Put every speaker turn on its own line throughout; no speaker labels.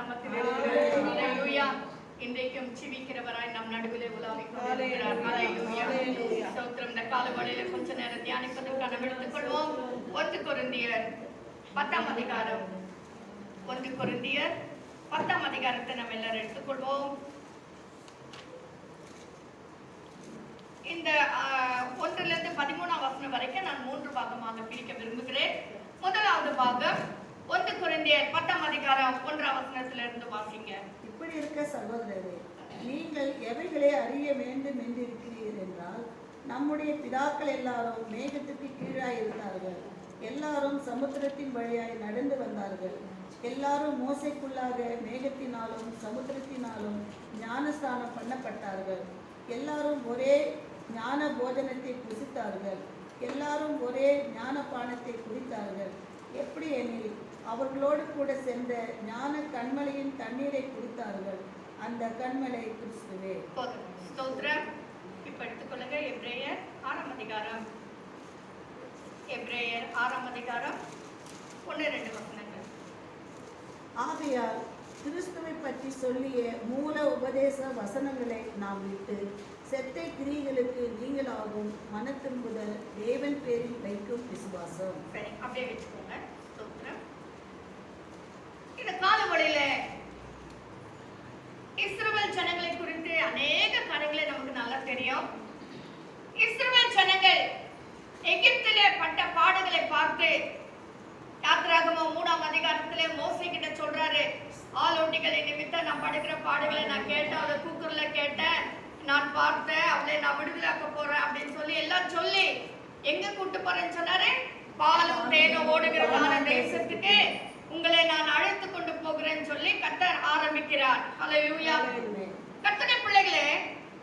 நாமத்தில் இருக்கிறார். இன்றைக்கும் ஜீவிக்கிறவராய் நம் நடுவிலே உலாவிக் கொண்டிருக்கிறார். ஹல்லேலூயா. ஸ்தோத்திரம். இந்த காலவெளியில கொஞ்ச நேரம் தியானிப்பதற்காக நாம் எடுத்துக்கொள்வோம். 1 கொரிந்தியர் 10ஆம் அதிகாரம். 1 கொரிந்தியர் 10ஆம் அதிகாரத்தை நாம் எல்லாரும் எடுத்துக்கொள்வோம். இந்த 1லிருந்து 13ஆம் வசனம் வரைக்கும் நான் 3 பாகமாக பிரிக்க விரும்புகிறேன். முதலாவது பாகம் 1 கொரிந்தியர் 10ஆம் அதிகாரம் 1ஆம் வசனத்திலிருந்து வாசிங்க.
இப்படி இருக்க சகோதரரே, நீங்கள் எவைகளை அறிய வேண்டும் என்று இருக்கிறீர்கள் என்றால், நம்முடைய பிதாக்கள் எல்லாரும் மேகத்துக்கு கீழாய் இருந்தார்கள், எல்லாரும் சமுத்திரத்தின் வழியாய் நடந்து வந்தார்கள், எல்லாரும் மோசைக்குள்ளாக மேகத்தினாலும் சமுத்திரத்தினாலும் ஞானஸ்தானம் பண்ணப்பட்டார்கள், எல்லாரும் ஒரே ஞான போஜனத்தை புசித்தார்கள், எல்லாரும் ஒரே ஞான பானத்தை குடித்தார்கள். எப்படி எனில் அவர்களோடு கூட சென்ற ஞான கண்மலையின் தண்ணீரை குடித்தார்கள், அந்த கண்மலை கிறிஸ்துவே.
ஸ்தோத்திரம். இப்ப எடுத்துக்கொள்ளுங்க எபிரேயர் 6ஆம் அதிகாரம். எபிரேயர் 6ஆம் அதிகாரம் 1-2 வசனங்கள்.
ஆகையால் கிறிஸ்துவை பற்றி சொல்லிய மூல உபதேச வசனங்களை நாம் விட்டு செத்த கிரியைகளுக்கு நீங்களாகும் மனத்திரும்புதல் தேவன் பேரில் வைக்கும் விசுவாசம்.
சரி, அப்படியே வச்சுக்கோங்க. ஸ்தோத்திரம். இந்த காலவெளியில இஸ்ரவேல் ஜனங்களை குறித்து அநேக காரியங்களை நமக்கு நல்லா தெரியும். இஸ்ரவேல் ஜனங்கள் எகிப்திலே பட்ட பாடுகளை பார்த்து யாத்திராகமம் 3ஆம் அதிகாரத்திலே மோசே கிட்ட சொல்றாரு, ஆலோட்டிகளை நிமித்தம் நான் படுகிற பாடுகளை நான் கேட்டேன், அவளை கூக்குரல கேட்டேன், நான் பார்த்தேன், அவளை நான் விடுதலாக்க போறேன் அப்படின்னு சொல்லி எல்லாம் சொல்லி எங்க கூட்டு போறேன்னு சொன்னாரு, பாலும் தேனும் ஓடுகிறதான தேசத்துக்கு உங்களை நான் அழைத்து கொண்டு போகிறேன்னு சொல்லி கர்த்தர் ஆரம்பிக்கிறார். ஹல்லேலூயா. கர்த்தருடைய பிள்ளைகளே,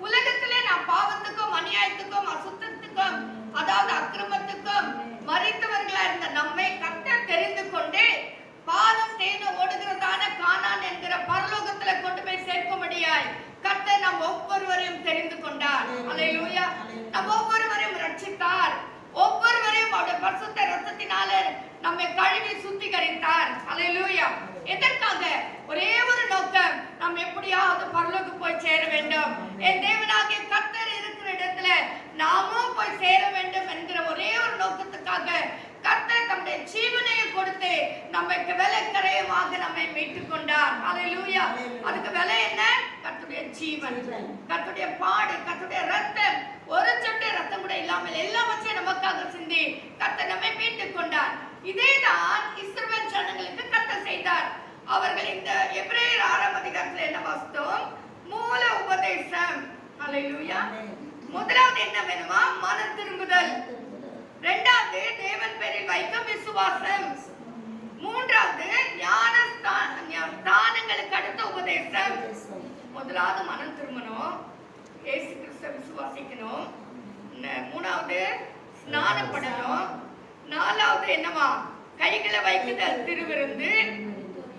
உலகத்திலே நான் பாவத்துக்கும் அநியாயத்துக்கும் அசுத்தத்துக்கும் அதாவது அக்கிரமத்துக்கும் மறித்தவர்களா இருந்த நம்மை கர்த்தர் தெரிந்து கொண்டு பாலும் தேனும் ஓடுகிறதான கானான் என்கிற பரலோகத்துல கொண்டு போய் சேர்க்கும்படியாய் கர்த்தர் நம் ஒவ்வொருவரையும் தெரிந்து கொண்டார். ஹல்லேலூயா. நம் ஒவ்வொருவரையும் ரட்சித்தார். ஒவ்வொருவரையும் அவருடைய பரிசுத்த இரத்தத்தினால நம்மை கழுவி சுத்திகரித்தார். ஹல்லேலூயா. எதற்காக? ஒரே ஒரு நோக்கம், நாம் எப்படியாவது பரலோகம் போய் சேர வேண்டும், என் தேவனாகிய கர்த்தர் இருக்கிற இடத்துல நாமும் போய் சேர வேண்டும் என்கிற ஒரே ஒரு நோக்கத்துக்காக கர்த்தர் தம்முடைய ஜீவனையை கொடுத்து நமக்கு விலைக்கரையமாக நம்மை மீட்டுக் கொண்டார். ஹல்லேலூயா. அதுக்கு விலை என்ன? கர்த்தருடைய ஜீவன், கர்த்தருடைய பாடு, கர்த்தருடைய ரத்தம். ஒரு சொட்டு ரத்தம் கூட இல்லாமல் எல்லாவற்றையும் நமக்காக சிந்தி கர்த்தர் நம்மை மீட்டுக் கொண்டார். இதேதான் இஸ்ரவேல் ஜனங்களுக்கு கர்த்தர் செய்தார். அவர்கள் இந்த எபிரேயர் 6ஆம் அதிகாரத்தில் என்ன வாசித்தோம்? மூல உபதேசம். ஹல்லேலூயா. முதலாவது என்ன வேணுமா? மனம் திரும்புதல். இரண்டாவது தேவன் பேரில் வைக்கும் விசுவாசம். மூன்றாவது ஞானஸ்தானங்களுக்கு அடுத்த உபதேசம். முதலாவது மனம் திரும்பணும், இயேசு கிறிஸ்துவை விசுவாசிக்கணும். மூணாவது ஸ்நானப்படணும். நாலாவது என்னவா? கைகளை வைக்குதல், திருவிருந்து.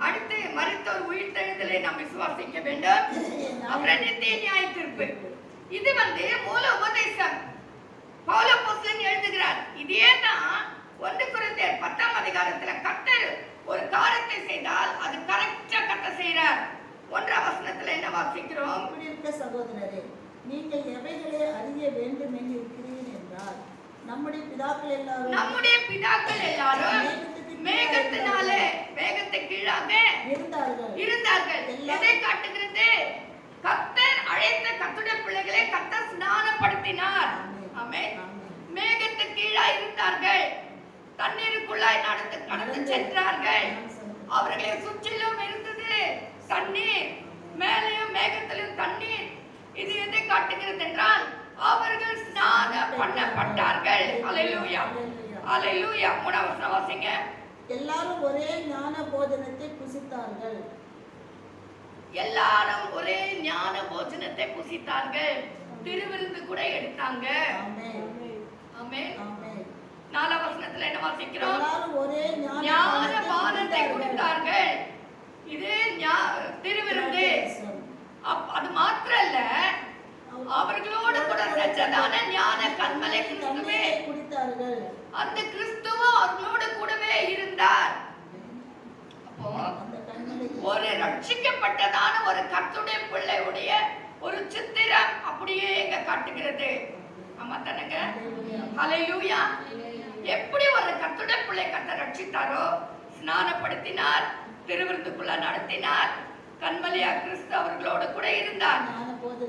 அடுத்து மரித்தோர் உயிர்த்தெழுதலை நாம் விசுவாசிக்க வேண்டும். அப்புறம் நித்திய நியாய தீர்ப்பு. இது மூல உபதேசம். பவுல் அப்போஸ்தலன் எழுதுகிறார். இதே தான் 1 கொரிந்தியர் 10ஆம் அதிகாரத்துல கர்த்தர் ஒரு காரியத்தை செய்தால் அது கரெக்டா கர்த்தர் செய்றார். 1ஆம் வசனத்துல என்ன வாசிக்கிறோம்?
இப்படி இருக்க சகோதரரே, நீங்கள் எவைகளை அறிய வேண்டும் என்று இருக்கிறீர்கள் என்றால், நம்முடைய பிதாக்கள் எல்லாரும் மேகத்தினாலே மேகத்துக்கு கீழாக இருந்தார்கள். எதை காட்டுகிறது? கர்த்தர் அழைத்த கர்த்தருடைய பிள்ளைகளை கர்த்தர் ஸ்நானப்படுத்தினார். ஆமென். மேகத்துக்கு கீழாய் இருந்தார்கள், தண்ணீருக்குள்ளாய் நடந்து சென்றார்கள். அவர்களை சுற்றிலும் இருந்தது தண்ணீர், மேலேயும் மேகத்திலும் தண்ணீர். இது எதை காட்டுகிறது என்றால் அவர்கள் ஸ்நானம் பண்ணப்பட்டார்கள். ஹல்லேலூயா. ஹல்லேலூயா. 3ஆம் வசனம் வாசிங்க. எல்லாரும் ஒரே ஞான போஜனத்தை புசித்தார்கள்.
எல்லாரும் ஒரே ஞான போஜனத்தை புசித்தார்கள். திருவிருந்து கூட எடுத்தாங்க. ஆமென். ஆமென். 4ஆம் வசனத்துல என்ன வாசிக்கிறோம்?
எல்லாரும் ஒரே
ஞான பானத்தை குடித்தார்கள். இது திருவிருந்து. அது மாத்திரம் இல்ல, அவர்களோடு கூட சென்றதான ஞான கண்மலை கிறிஸ்துவே
குடித்தார்கள்.
அந்த கிறிஸ்துவும் அவர்களோடு கூடவே இருந்தார். அப்போ ஒரு ரட்சிக்கப்பட்டதான ஒரு கர்த்தருடைய பிள்ளையுடைய ஒரு சித்திரம் அப்படியே இங்க காட்டுகிறது. ஆமா தானங்க? ஹல்லேலூயா. எப்படி ஒரு கர்த்தருடைய பிள்ளை கர்த்தர் ரட்சித்தாரோ, ஸ்நானப்படுத்தினார், திருவிருந்துக்குள்ள நடத்தினார், கன்மலியா கிறிஸ்து அவர்களோடு கூட இருந்தார்.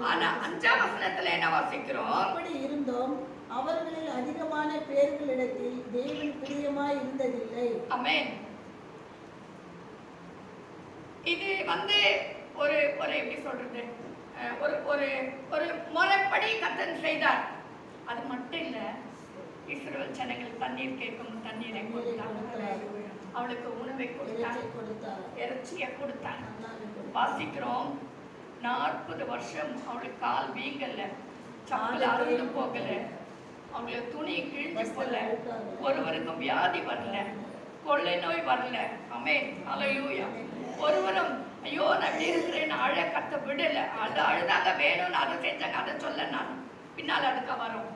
ஆனா 5ஆம் வசனத்துல என்ன வாசிக்கிறோம்?
அப்படி இருந்தோம் அவர்களில் அதிகமான பேர்களிடத்தில் தேவன் பிரியமாய் இருந்ததில்லை.
ஆமென். இது ஒரு ஒரு எப்படி சொல்றது, ஒரு ஒரு ஒரு முறைப்படி கர்த்தர் செய்தார். அது மட்டும் இல்ல, இஸ்ரவேல் ஜனங்கள் தண்ணீர் கேட்கும் தண்ணீரை கொடுத்தார், அவளுக்கு உணவை கொடுத்தார், இறைச்சியை கொடுத்தார். வாசிக்கிறோம் 40 வருஷம் அவளுக்கு கால் வீங்கல்ல, சப்பல் அறுந்து போகல, அவங்களுக்கு துணி கிழிஞ்சு போல, ஒருவருக்கும் வியாதி வரல, கொள்ளை நோய் வரல. ஆமென். ஹல்லேலூயா. ஒருவரும் ஐயோ நான் இப்படி இருக்கிறேன்னு அழ கத்த விடல. அது அழுதாங்க, வேணும்னு அதை செஞ்சாங்க, அதை சொல்ல நான் பின்னால் அடுக்க வரும்.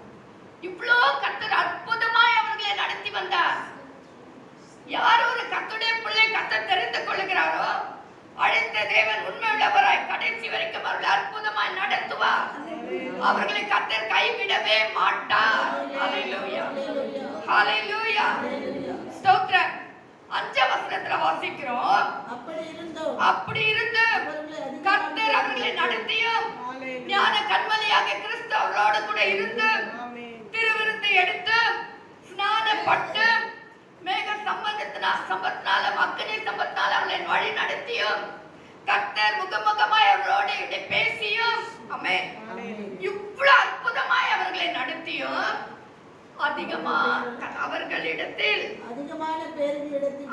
இவ்வளோ கர்த்தர் அற்புதமாய் அவர்களை நடத்தி வந்தார். யார் ஒரு கர்த்தருடைய பிள்ளை கர்த்தர் தெரிந்து கொள்ளுகிறாரோ, அழைத்த தேவன் உண்மையுள்ளவராய் கடைசி வரைக்கும் அவர்களை அற்புதமாய் நடத்துவார். அவர்களை கர்த்தர் கைவிடவே மாட்டார். ஹல்லேலூயா. ஹல்லேலூயா. ஸ்தோத்திரம். 5ஆம் வசனத்துல வாசிக்கிறோம், அப்படி இருந்து கர்த்தர் அவர்களை நடத்தியும் ஞான கன்மலியாக கிறிஸ்து அவர்களோடு கூட இருந்து திருவிருந்து எடுத்து ஸ்நானப்பட்டு மேக சம்பத்தினால அக்கினி சம்பத்தினால அவர்களை வழி நடத்தியும் கர்த்தர் முகமுகமாய் அவர்களோடு பேசியும், ஆமென், இவ்வளவு அற்புதமாய் அவர்களை நடத்தியும் அவர்களிடத்தில்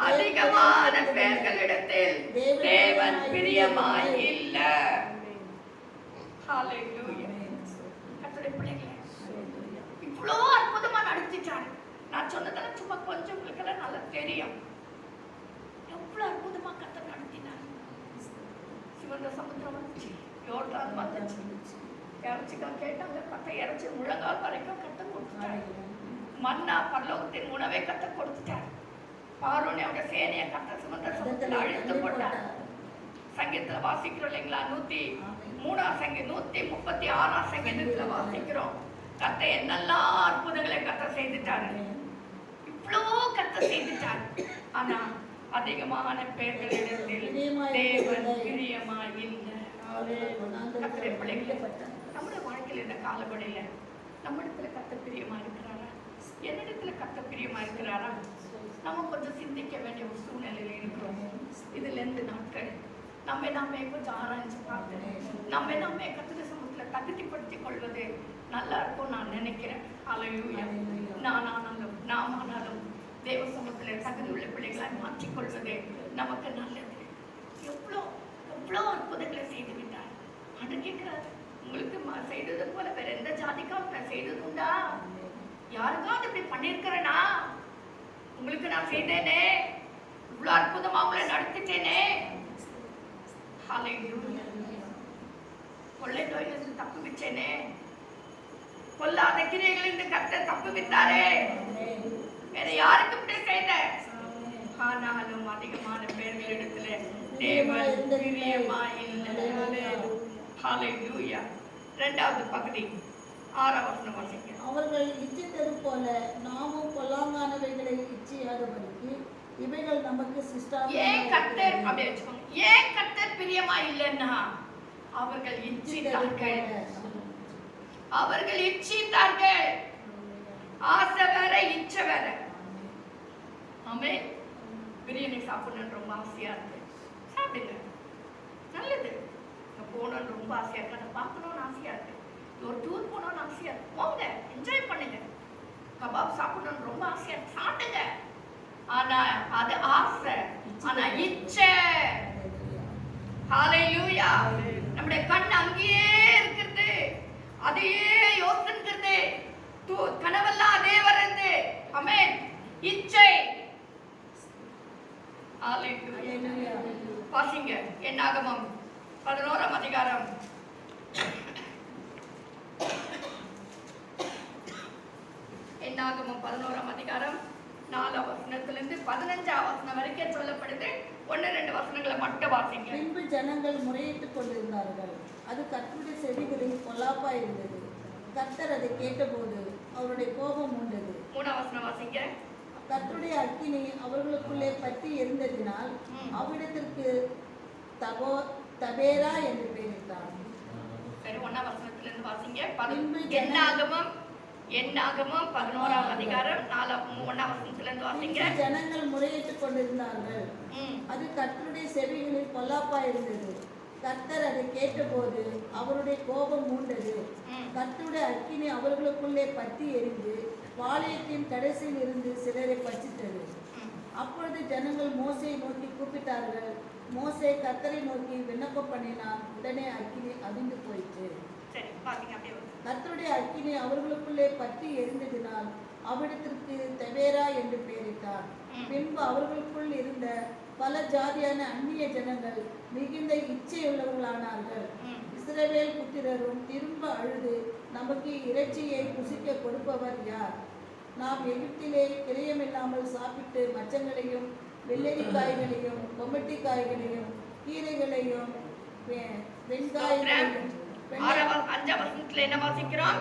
அதிகமான பேர்களிடத்தில் தேவன் பிரியமாய் இல்ல. ஹல்லேலூயா. கர்த்தருடைய பிள்ளைகளே, இவ்வளோ அற்புதமா நடத்திச்சாரு. நான் சொன்னதெல்லாம் சும்மா கொஞ்சம் உங்களுக்கு நல்லா தெரியும். எவ்வளவு அற்புதமா கர்த்தர் நடத்தினார். சிவந்த சமுத்திரம் வந்துச்சு, யோர்தான் வந்துச்சு, இறைச்சிக்காக கேட்டாங்க, கத்த இறைச்சி முழங்கால் வரைக்கும் கத்த கொடுத்துட்டாரு. மன்னா பரலோகத்தின் உணவை கத்த கொடுத்துட்டார். பார்வோனியோட சேனையை கத்த சிவந்த சமுத்திரத்தில் அழித்து போட்டார். சங்கீதத்துல வாசிக்கிறோம் இல்லைங்களா? 103ஆம் சங்கீதம் 136ஆம் சங்கீதத்துல வாசிக்கிறோம், கத்த என்னெல்லாம் அற்புதங்களை கத்த செய்துட்டாரு. இவ்வளோ கத்த செய்துட்டார். ஆனா அதிகமான பேர்களிடத்தில் தேவன் பிரியமாய் இல்லை. கர்த்தருடைய பிள்ளைகளே, நம்முடைய வாழ்க்கையில் இந்த காலவழியில நம்மிடத்துல கத்த பிரியமா இருக்கிறாரா? என்னிடத்துல கத்த பிரியமா இருக்கிறாரா? நம்ம கொஞ்சம் சிந்திக்க வேண்டிய ஒரு சூழ்நிலையில இருக்கிறோம். இதுல இருந்து நாட்கள் நாமே கொஞ்சம் ஆராய்ச்சி பார்த்து நாமே கர்த்தருடைய சமூகத்துல தகுதிப்படுத்திக் கொள்வது நல்லா இருக்கும் நான் நினைக்கிறேன். ஹல்லேலூயா. நாம் ஆனாலும் தேவ சமூகத்துல தகுதி உள்ள பிள்ளைகளாய் மாற்றிக்கொள்வது நமக்கு நல்லது. எவ்வளோ அற்புதங்களை செய்து விட்டார். அது கேட்கிறாரு, உங்களுக்கு செய்தது போல வேற எந்த ஜாதிக்காவது நான் செய்தது உண்டா? யாருக்காவது இப்படி பண்ணிருக்கிறேனா? உங்களுக்கு நான் செய்தேனே, இவ்வளவு அற்புதமா உங்களை நடத்திட்டேனே. ஹல்லேலூயா. கொள்ளை நோயிலிருந்து தப்பு வச்சேனே, கொல்லாத கிரியைகளிலிருந்து கர்த்தர் தப்பு விட்டாரே. வேற யாருக்கு இப்படி செய்த? ஆனாலும் அதிகமான பேர்களிடத்துல தேவன் பிரியமாய் இல்லை. ஹல்லேலூயா. 2வது பகுதி 6ஆம் வசனம் வாசிக்க.
அவர்கள் இச்சித்தது போல நாமும் பொல்லாங்கானவைகளை இச்சியாதபடிக்கு இவைகள் நமக்கு சிஸ்டம்.
ஏன் கர்த்தர் அப்படி வச்சுக்கோங்க, ஏன் கர்த்தர் பிரியமாய் இல்லைன்னா அவர்கள் இச்சித்தார்கள். ஆசை வேற, இச்சை வேற. ஆமென். பிரியாணி சாப்பிடணும்னு ரொம்ப ஆசையா இருக்கு, சாப்பிடுங்க, நல்லது. போகணும்னு ரொம்ப ஆசையா இருக்கு, அதை பார்க்கணும்னு ஆசையா இருக்கு, ஒரு டூர் போகணும்னு ஆசையா இருக்கு, போங்க, என்ஜாய் பண்ணுங்க. கபாப் சாப்பிடணும்னு ரொம்ப ஆசையா இருக்கு, சாப்பிடுங்க. ஆனா அது ஆசை, ஆனா இச்சை. ஹல்லேலூயா. நம்முடைய கண் அங்கேயே இருக்கிறது, அதையே யோசிக்கிறது, கனவெல்லாம் அதே வருது. ஆமென். இச்சை. ஹல்லேலூயா. வாசிங்க என்னாகமம் 11ஆம் அதிகாரம். என்னாகமம் 11ஆம் அதிகாரம் 4 வசனத்திலிருந்து 15 வசனம் வரைக்கும் சொல்லப்படுது. 1-2 வசனங்களை மட்டும் வாசிங்க.
பின்பு ஜனங்கள் முறையிட்டுக் கொண்டிருந்தார்கள். அது கர்த்தருடைய செவிகளில் பொல்லாப்பா இருந்தது. கர்த்தர் அதை கேட்டபோது அவருடைய கோபம் உண்டது.
3 வசனம் வாசிங்க.
கர்த்தருடைய அக்கினி அவர்களுக்குள்ளே பற்றி எரிந்ததினால் அவ்விடத்திற்கு தபேரா என்று பெயரிட்டார்.
சரி, 1 வசனத்திலிருந்து வாசிங்க. என்னாகமம் 11 அதிகாரம் 1 வசனத்திலிருந்து வாசிங்க.
ஜனங்கள் முறையிட்டுக் கொண்டிருந்தார்கள். அது கர்த்தருடைய செவிகளில் பொல்லாப்பா இருந்தது. கர்த்தர் அதை கேட்டபோது அவருடைய கோபம் மூண்டது. கர்த்தருடைய அக்கினி அவர்களுக்குள்ளே பற்றி எரிந்து பாளையத்தின் கடைசியில் இருந்து சிலரை பட்சித்தது. அப்பொழுது ஜனங்கள் மோசேயை நோக்கி கூப்பிட்டார்கள். மோசே கர்த்தரை நோக்கி விண்ணப்பம் பண்ணினான். உடனே அக்கினி அவிந்து போயிற்று. கர்த்தருடைய அக்கினி அவர்களுக்குள்ளே பற்றி எரிந்ததினால் அவ்விடத்திற்கு தபேரா என்று பெயரிட்டார். பின்பு அவர்களுக்குள் இருந்த பல ஜாதியான அந்நிய ஜனங்கள் மிகுந்த இச்சையுள்ளவர்களானார்கள். இஸ்ரவேல் புத்திரரும் திரும்ப அழுது, நமக்கு இறைச்சியை புசிக்க கொடுப்பவர் யார்? நாம் எகிப்திலே கிரயமில்லாமல் சாப்பிட்டு மச்சங்களையும் வெள்ளரிக்காய்களையும் கொமட்டிக்காய்களையும் கீரைகளையும் வெங்காயங்களையும்
5 வசனத்துல என்ன வாசிக்கிறோம்?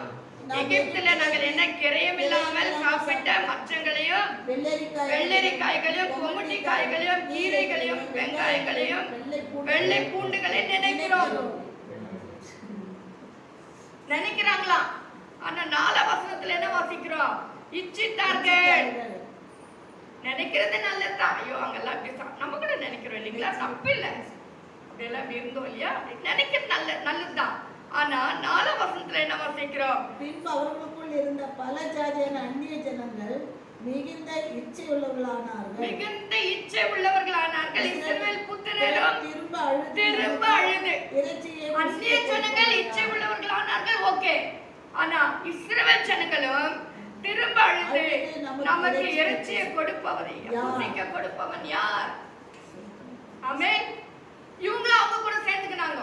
எகிப்திலே நாங்கள் என்ன கிரயம் இல்லாமல் சாப்பிட்ட மச்சங்களையும் வெள்ளரிக்காய்களையும் கொமட்டிக்காய்களையும் கீரைகளையும் வெங்காயங்களையும் வெள்ளை பூண்டுகளையும் நினைக்கிறாங்களா? ஆனா 4 வசனத்துல என்ன வாசிக்கிறோம்? இச்சித்தார்கள். நினைக்கிறது நல்லதுதான். ஐயோ அங்கெல்லாம் அப்படி நம்ம கூட நினைக்கிறோம் இல்லைங்களா? தப்பு இல்லை, அப்படியெல்லாம் அப்படி இருந்தோம் இல்லையா? நினைக்கிறது நல்லதுதான். ஆனா 4 வசனத்துல என்ன வாசிக்கிறோம்?
பின்பு அவர்களுக்குள் இருந்த பல ஜாதியான அந்நிய ஜனங்கள் மிகுந்த இச்சை உள்ளவர்களானார்கள்.
இஸ்ரவேல் புத்திரரும் திரும்ப அழுது. அந்நிய ஜனங்கள் இச்சை உள்ளவர்களானார்கள். ஓகே, ஆனா இஸ்ரவேல் ஜனங்களும் திரும்ப அழுது, நமக்கு இறைச்சியை கொடுப்பவன் யார்? ஆமென். இவங்க அவங்க கூட சேர்த்துக்கினாங்க.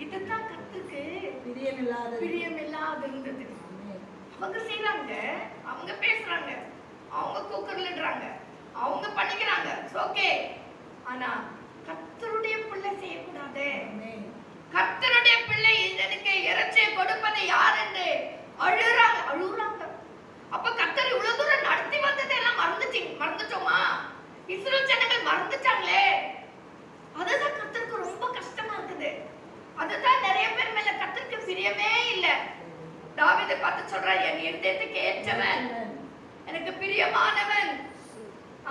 இதுதான் கர்த்தருக்கு பிரியமில்லாத இருந்தது. அவங்க செய்யறாங்க, அவங்க பேசுறாங்க, அவங்க கூக்கர்லன்றாங்க, அவங்க பண்ணிக்கிறாங்க. ஓகே, ஆனா கர்த்தருடைய பிள்ளை செய்யக்கூடாது. கர்த்தருடைய பிள்ளை இதற்கு இறைச்சியை கொடுப்பது யார் என்று அழுறாங்க. அப்ப கர்த்தர் இவ்வளவு தூரம் நடத்தி வந்ததை எல்லாம் மறந்துட்டோமா? இஸ்ரவேல் ஜனங்கள் மறந்துட்டாங்களே. அதுதான் கர்த்தருக்கு ரொம்ப கஷ்டமா இருக்குது. அதுதான் நிறைய பேர் மேல கர்த்தருக்கு பிரியமே இல்ல. தாவீதை பார்த்து சொல்றார், என் இருதயத்துக்கு ஏற்றவன், எனக்கு பிரியமானவன்.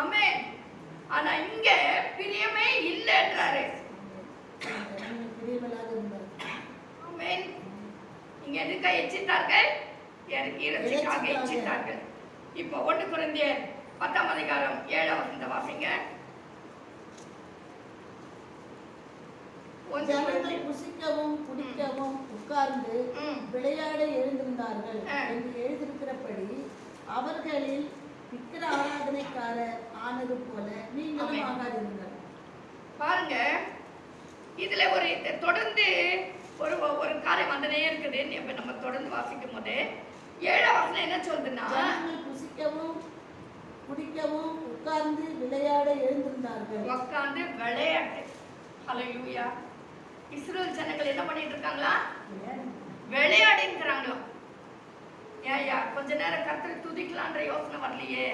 ஆமென். ஆனா இங்க பிரியமே இல்லன்றாரு. ஆமென். இங்க எதுக்கு எச்சித்தார்கள்? இறைச்சிக்காக எச்சித்தார்கள். இப்போ 1 கொரிந்தியர் 10 அதிகாரம் 7 வசனத்தை வாசிங்க.
ஜனங்கள் புசிக்கவும் குடிக்கவும் உட்கார்ந்து விளையாட எழுந்திருந்தார்கள் என்று எழுதியிருக்கிறபடி அவர்களில் விக்கிர ஆராதனைக்காரர் ஆனது போல நீங்களும் ஆகாதிருங்கள்.
பாருங்க, இதுல ஒரு தொடர்ந்து ஒரு காரியம் வந்துனே இருக்குது. இப்ப நம்ம தொடர்ந்து வாசிக்கும் போது 7 வசனம் என்ன சொல்லுதுன்னா,
ஜனங்கள் புசிக்கவும் குடிக்கவும் உட்கார்ந்து விளையாட எழுந்திருந்தார்கள்.
உட்கார்ந்து விளையாட்டு. ஹல்லேலூயா. இஸ்ரவேல் ஜனங்கள் என்ன பண்ணிட்டு இருக்காங்களா? விளையாடிக்கிறாங்களா? ஏயா கொஞ்ச நேரம் கர்த்தரை துதிக்கலான்ற யோசனை வரலையே.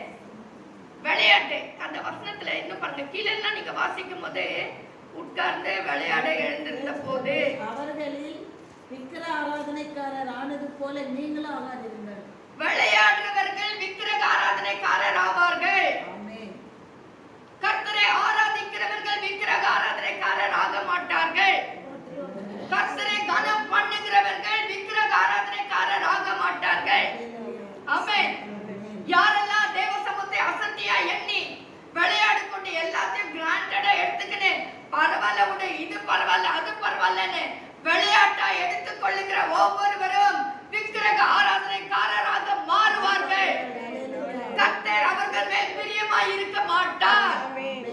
விளையாட்டு. அந்த வசனத்துல இன்னும் பாருங்க, கீழே எல்லாம் நீங்க வாசிக்கும் போது உட்கார்ந்து விளையாட எழுந்திருந்த போது
அவர்களில் விக்கிர ஆராதனைக்காரர் ஆனது போல நீங்களும் ஆகாதிருங்கள்.
விளையாடுறவர்கள் விக்கிரக ஆராதனைக்காரர் ஆவார்கள். கர்த்தரை ஆராதிக்கிறவர்கள் விக்கிரக ஆராதனைக்காரர் ஆக மாட்டார்கள். கர்த்தரை கனம் பண்ணுகிறவர்கள் விக்கிரக ஆராதனைக்காரர் ஆக மாட்டார்கள். ஆமென். யாரெல்லாம் தேவ சமூகத்தை அசத்தியா எண்ணி விளையாடு கொண்டு எல்லாத்தையும் கிராண்டடா எடுத்துக்கின்னு பரவாயில்ல விடு, இது பரவாயில்ல, அது பரவாயில்லன்னு விளையாட்டா எடுத்துக் கொள்ளுகிற ஒவ்வொருவரும் விக்கிரக ஆராதனைக்காரராக மாறுவார்கள். கர்த்தர் அவர்கள் மேல் பிரியமாய் இருக்க மாட்டார்.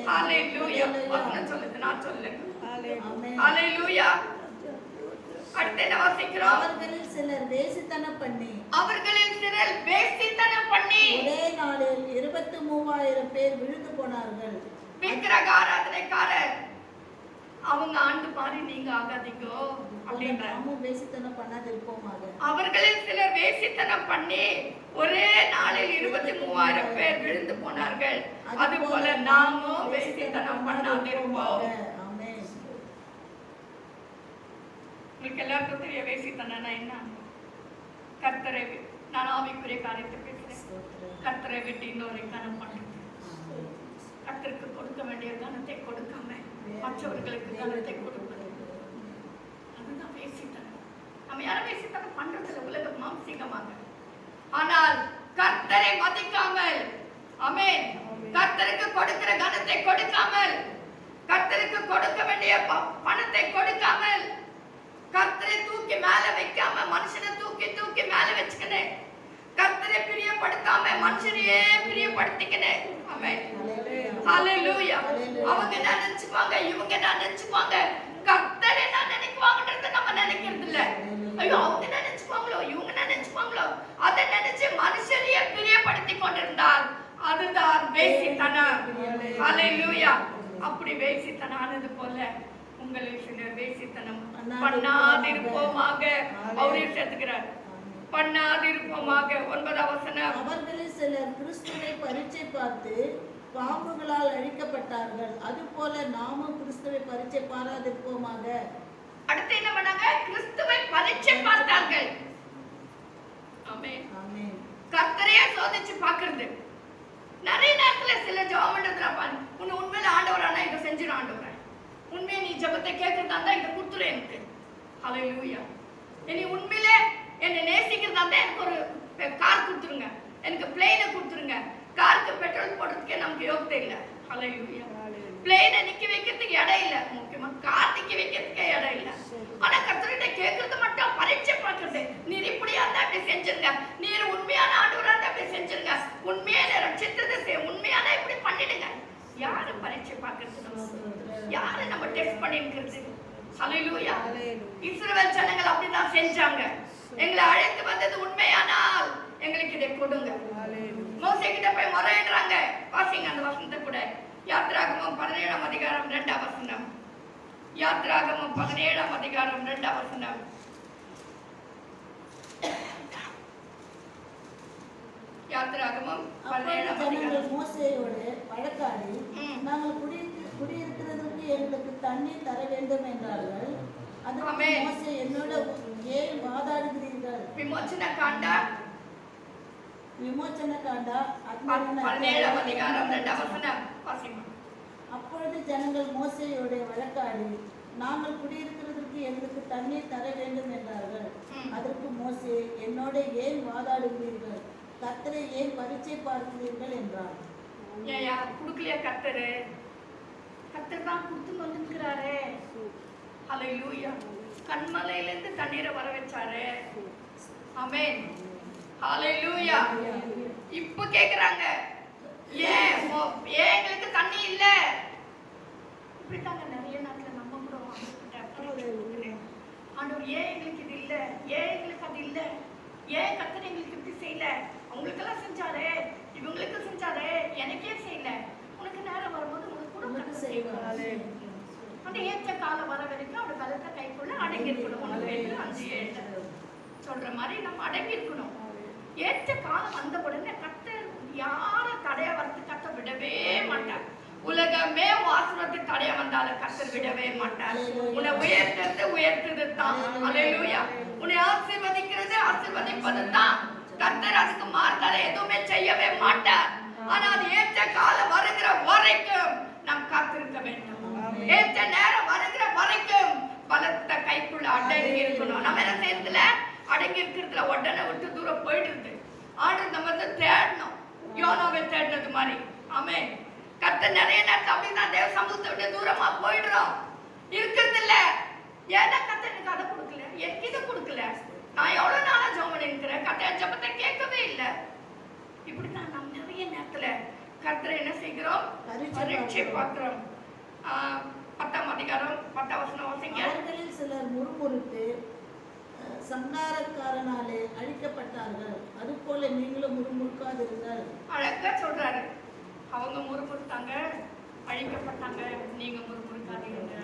ஹல்லேலூயா. வசனம் சொல்லுது, நான் சொல்லுங்க. ஹல்லேலூயா. அடுத்து என்ன வாசிக்கிறோம்?
அவர்களில் சிலர் வேசித்தனம் பண்ணி ஒரே நாளில் 23,000 பேர் விழுந்து போனார்கள்.
விக்கிரக ஆராதனைக்காரர் அவங்க ஆண்டு பாரி நீங்க ஆகாதீங்க அப்படின்ற.
நாமும் வேசித்தனம் பண்ணாதிருப்போமாக.
அவர்களில் சிலர் வேசித்தனம் பண்ணி ஒரே நாளில் 23,000 பேர் விழுந்து போனார்கள். அதுபோல நாமும் வேசித்தனம் பண்ணாதிருப்போம்.
ஆமென்.
உங்களுக்கு எல்லாருக்கும் தெரிய வேசித்தனம்னா என்ன? கர்த்தரை நான் ஆவிக்குரிய காரியத்தை பேசுறேன். கர்த்தரை விட்டு இன்னொரு கனம் பண்றது. கர்த்தருக்கு கொடுக்க வேண்டிய கனத்தை கொடுக்காம மற்றவர்களுக்கு கனத்தை கொடுப்பது, அதுதான் வேசித்தனம். நம்ம யாரும் வேசித்தனம் பண்றதுல உலக மாம்சீகமாக. ஆனால் கர்த்தரை மதிக்காமல், ஆமென், கர்த்தருக்கு கொடுக்கிற கனத்தை கொடுக்காமல், கர்த்தருக்கு கொடுக்க வேண்டிய பணத்தை கொடுக்காமல், கர்த்தரை தூக்கி மேல வைக்காம மனுஷனை தூக்கி தூக்கி மேல வச்சுக்கணும். கர்த்தரை பிரியப்படுத்தாம மனுஷனையே பிரியப்படுத்திக்கணும். ஆமென். ஹalleluya. அவங்க நினைச்சுப்பாங்க, இவங்க நினைச்சுப்பாங்க, கர்த்தர் என்ன நினைக்குவாங்கன்றத நம்ம நினைக்கிறது இல்ல. ஐயோ அவங்க நினைச்சுப்பாங்களோ, இவங்க நினைச்சுப்பாங்களோ, அதை நினைச்சு மனுஷனையே பிரியப்படுத்தி கொண்டிருந்தால் அதுதான் வேசித்தனம். ஹalleluya. அப்படி வேசித்தனம் ஆனது போல உங்களில் சிலர் வேசித்தனம் பண்ணாதிருப்போமாக. அவரே சேர்த்துக்கிறார், பண்ணாதிருப்போமாக. 9ஆம் வசனம்.
அவர்களில் சிலர் கிறிஸ்துவை பரீட்சை பார்த்து பாம்புகளால் அழிக்கப்பட்டார்கள். அதுபோல நாமும் கிறிஸ்துவை பரீட்சை பாராதிருப்போமாக.
அடுத்து என்ன பண்ணாங்க? கிறிஸ்துவை பரீட்சை பார்த்தார்கள். ஆமென்.
ஆமென்.
கர்த்தரையே சோதிச்சு பார்க்கிறது. நிறைய நேரத்துல சில ஜெபம் பண்றதுல பாரு, உன்னை உண்மையில ஆண்டவரானா இதை செஞ்சிரு ஆண்டவரே, உண்மையை நீ ஜெபத்தை கேட்கறதா இருந்தா இதை கொடுத்துரு எனக்கு. ஹalleluya. நீ உண்மையிலே என்னை நேசிக்கிறதா இருந்தா எனக்கு ஒரு கார் கொடுத்துருங்க, எனக்கு பிளேனை கொடுத்துருங்க. காருக்கு பெட்ரோல் போடுறதுக்கே நமக்கு யோகியதை இல்லை. ஹalleluya. பிளேனை நிக்க வைக்கிறதுக்கு இடம் இல்லை, முக்கியமா கார் நிக்க வைக்கிறதுக்கே இடம் இல்லை. ஆனா கர்த்தர்கிட்ட கேட்கறது மட்டும் பரீட்சை பார்க்கறது. நீர் இப்படியா இருந்தா அப்படி செஞ்சிருங்க, நீர் உண்மையான ஆண்டவரா இருந்தா அப்படி செஞ்சிருங்க, உண்மையான ரட்சித்ததை உண்மையான இப்படி பண்ணிடுங்க. யாரு பரீட்சை பார்க்கறது? யாரு நம்ம டெஸ்ட் பண்ணிருக்கிறது? ஹalleluya. இஸ்ரவேல் ஜனங்கள் அப்படிதான் செஞ்சாங்க. எங்களை அழைத்து வந்தது உண்மையானால் எங்களுக்கு இதை கொடுங்க. மோசே கிட்ட போய் முறையிடுறாங்க. வாசிங்க அந்த வசனத்தை கூட. யாத்ராகமம் 17ஆம் அதிகாரம் 2ஆம் வசனம். யாத்ராகமம் 17ஆம் அதிகாரம் 2ஆம் வசனம். யாத்ராகமம் 17ஆம் அதிகாரம்.
மோசேயோடு வழக்காடி நாங்கள் குடியிருக்கிறதற்கு எங்களுக்கு தண்ணீர் தர வேண்டும் என்றார்கள். அதுக்கு மோசே என்னோட ஏன் வாதாடுகிறீர்கள்? விமோச்சன காண்டா
17ஆம் அதிகாரம் 2ஆம் வசனம். வாசிங்க.
அப்பொழுது ஜனங்கள் மோசேயோடு வழக்காடி நாங்கள் குடியிருக்கிறதற்கு எங்களுக்கு தண்ணீர் தர வேண்டும் என்றார்கள். அதற்கு மோசே என்னோட ஏன் வாதாடுகிறீர்கள்? கர்த்தரை ஏன் பரீட்சை பார்க்கிறீர்கள் என்றார்.
ஏயா குடுக்கலையா கர்த்தரு? கர்த்தர் தான் கொடுத்து வந்துக்கிறாரே. ஹalleluya. கண்மலையில இருந்து தண்ணீரை வர வச்சாரு. ஆமென். ஹalleluya. இப்ப கேக்குறாங்க, ஏன் எங்களுக்கு தண்ணி இல்ல? இப்படித்தாங்க நிறைய நாட்ல நம்ம கூட ஆண்டவர் ஏன் எங்களுக்கு இது இல்ல, ஏன் எங்களுக்கு அது இல்ல, ஏன் கர்த்தர் எங்களுக்கு இப்படி செய்யல? அவங்களுக்கெல்லாம் செஞ்சாரே, இவங்களுக்கு செஞ்சாரே, எனக்கே செய்யல. உனக்கு நேரம் வரும்போது உனக்கு கூட செய்வாரு. அந்த ஏற்ற காலம் வர வரைக்கும் அவட பலத்தை கைக்குள்ள அடங்கி இருக்கணும். 5:7 சொல்ற மாதிரி நம்ம அடங்கி இருக்கணும். ஏற்ற காலம் வந்த உடனே கர்த்தர் யார தடைய வரது கர்த்தர் விடவே மாட்டார். உலகமே வாசனத்து தடைய வந்தாலும் கர்த்தர் விடவே மாட்டார். உன்னை உயர்த்தது தான். ஹalleluya. உன்னை ஆசீர்வதிப்பது தான். கர்த்தர் அதுக்கு மாறுதலை எதுவுமே செய்யவே மாட்டார். ஆனா அது ஏற்ற காலம் வருகிற வரைக்கும் நாம் காத்திருக்க வேண்டும். ஏற்ற நேரம் வருகிற வரைக்கும் பலத்த கைக்குள்ள அடங்கி இருக்கணும். நம்ம என்ன செய்யறதுல அடங்கி இருக்கிறதுல உடனே விட்டு தூரம் போயிடுது. ஆண்டு நம்ம தேடணும், யோனாவை தேடுறது மாதிரி. ஆமென். கர்த்தர் நிறைய நேரத்தை அப்படிதான் தேவ சமூகத்தை விட்டு தூரமா போயிடுறோம். இருக்கிறது இல்ல. ஏன்னா கர்த்தர் எனக்கு அதை கொடுக்கல, எனக்கு இதை கொடுக்கல. நான் எவ்வளவு நாளா ஜெபம் பண்ணிருக்கிறேன், கர்த்தர் ஜெபத்தை கேட்கவே இல்லை. இப்படிதான் நம்ம நிறைய நேரத்துல கர்த்தரை என்ன செய்கிறோம்? பரீட்சை பார்க்கிறோம். 10ஆம் அதிகாரம் 10ஆம் வசனம் வாசிங்க.
அவர்களில் சிலர் முறுமுறுத்து சங்காரக்காரனாலே அழிக்கப்பட்டார்கள். அதுபோல நீங்களும் முறுமுறுக்காதிருங்கள்.
அழகா சொல்றாரு. அவங்க முறுமுறுத்தாங்க, அழிக்கப்பட்டாங்க, நீங்க முறுமுறுக்காதீங்க.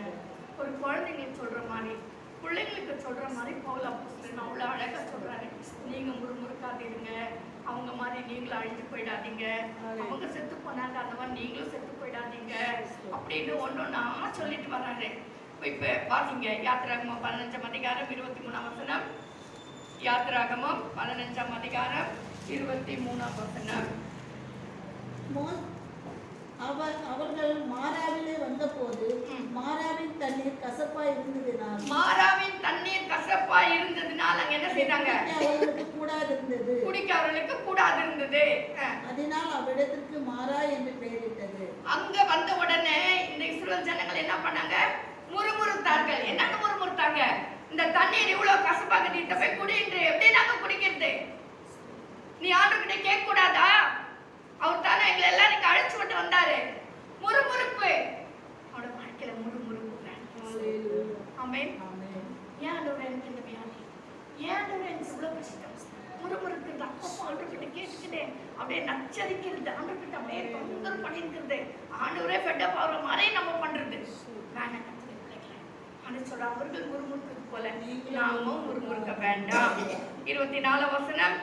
ஒரு குழந்தைங்களுக்கு சொல்ற மாதிரி, பிள்ளைங்களுக்கு சொல்ற மாதிரி பவுல் அப்போஸ்தலன் அவ்வளோ அழகா சொல்றாரு. நீங்க முறுமுறுக்காதீங்க, அவங்க மாதிரி நீங்களும் அழிஞ்சு போயிடாதீங்க. அவங்க செத்து போனாங்க, அந்த மாதிரி நீங்களும் செத்து போயிடாதீங்க அப்படின்னு ஒன்னொன்னா சொல்லிட்டு வர்றாரு. இப்ப வாசிங்க யாத்திராகமம் 15ஆம் அதிகாரம் 23ஆம் வசனம். யாத்திராகமம் 15ஆம் அதிகாரம் 23ஆம் வசனம்.
அவர்கள் மாராவிலே வந்தபோது மாராவின் தண்ணீர் கசப்பா இருந்ததினால்
அங்க என்ன செய்தாங்க?
அவர்களுக்கு கூடாது இருந்தது,
குடிக்க அவர்களுக்கு கூடாது இருந்தது.
அதனால் அவ்விடத்திற்கு மாறா என்று பெயரிட்டது.
அங்க வந்த உடனே இந்த இஸ்ரவேல் ஜனங்கள் என்ன பண்ணாங்க? முறுமுறுத்தார்கள். என்னன்னு முறுமுறுத்தாங்க? இந்த தண்ணீர் இவ்வளவு கசப்பாக நீ போய் குடின்று எப்படி நாங்க குடிக்கிறது? நீ ஆண்டவர்கிட்ட கேட்க கூடாதா? அவர் தானே எங்களை எல்லாரும் அழைச்சு விட்டு வந்தாரு. முறுமுறுப்பு அவனோட வாழ்க்கையில முறுமுறுப்பு. ஆமென். ஏன் ஆண்டவரே எனக்கு இந்த வியாதி? ஏன் ஆண்டவரே எனக்கு இவ்வளவு கஷ்டம்? முறுமுறுக்கிறது, அப்பப்போ ஆண்டவர்கிட்ட கேட்டுக்கிட்டே அப்படியே நச்சரிக்கிறது, ஆண்டவர்கிட்ட அப்படியே தொந்தரவு பண்ணிருக்கிறது, ஆண்டவரே ஃபெட்டப் ஆகிற மாதிரி நம்ம பண்றது. வேணாம் சொல்ற அவர்கள் முறுமுறுக்கிறது போல நாமும் முறுமுறுக்க வேண்டாம். 24 வசனம்.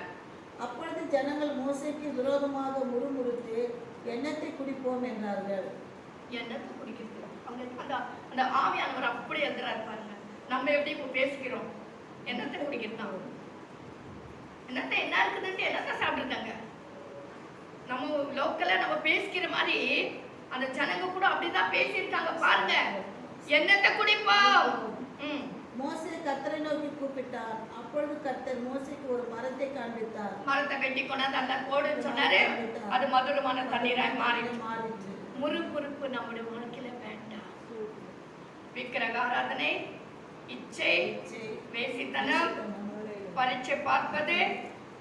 அப்பொழுது ஜனங்கள் மோசேக்கு விரோதமாக முறுமுறுத்து எண்ணத்தை குடிப்போம் என்றார்கள்.
எண்ணத்தை குடிக்கிறது அவங்க அந்த ஆவியானவர் அப்படி எழுதுறாரு பாருங்க. நம்ம எப்படி இப்போ பேசிக்கிறோம்? எண்ணத்தை குடிக்கிறதான். எண்ணத்தை என்ன இருக்குதுன்ட்டு எண்ணத்தை சாப்பிட்டுருந்தாங்க. நம்ம லோக்கல்ல நம்ம பேசிக்கிற மாதிரி அந்த ஜனங்க கூட அப்படிதான் பேசியிருக்காங்க பாருங்க. எண்ணத்தை குடிப்போம்.
மோசே கர்த்தரை நோக்கி கூப்பிட்டார். அப்பொழுது கர்த்தர் மோசேக்கு ஒரு மரத்தை காண்பித்தார்.
மரத்தை வெட்டி கொண்டாந்து அந்த போடுன்னு சொன்னாரு. அது மதுரமான தண்ணீராய் மாறிச்சு. முறுமுறுப்பு நம்முடைய வாழ்க்கையில வேண்டாம். விக்கிரக ஆராதனை, இச்சை, வேசித்தனம், பரீட்சை பார்ப்பது,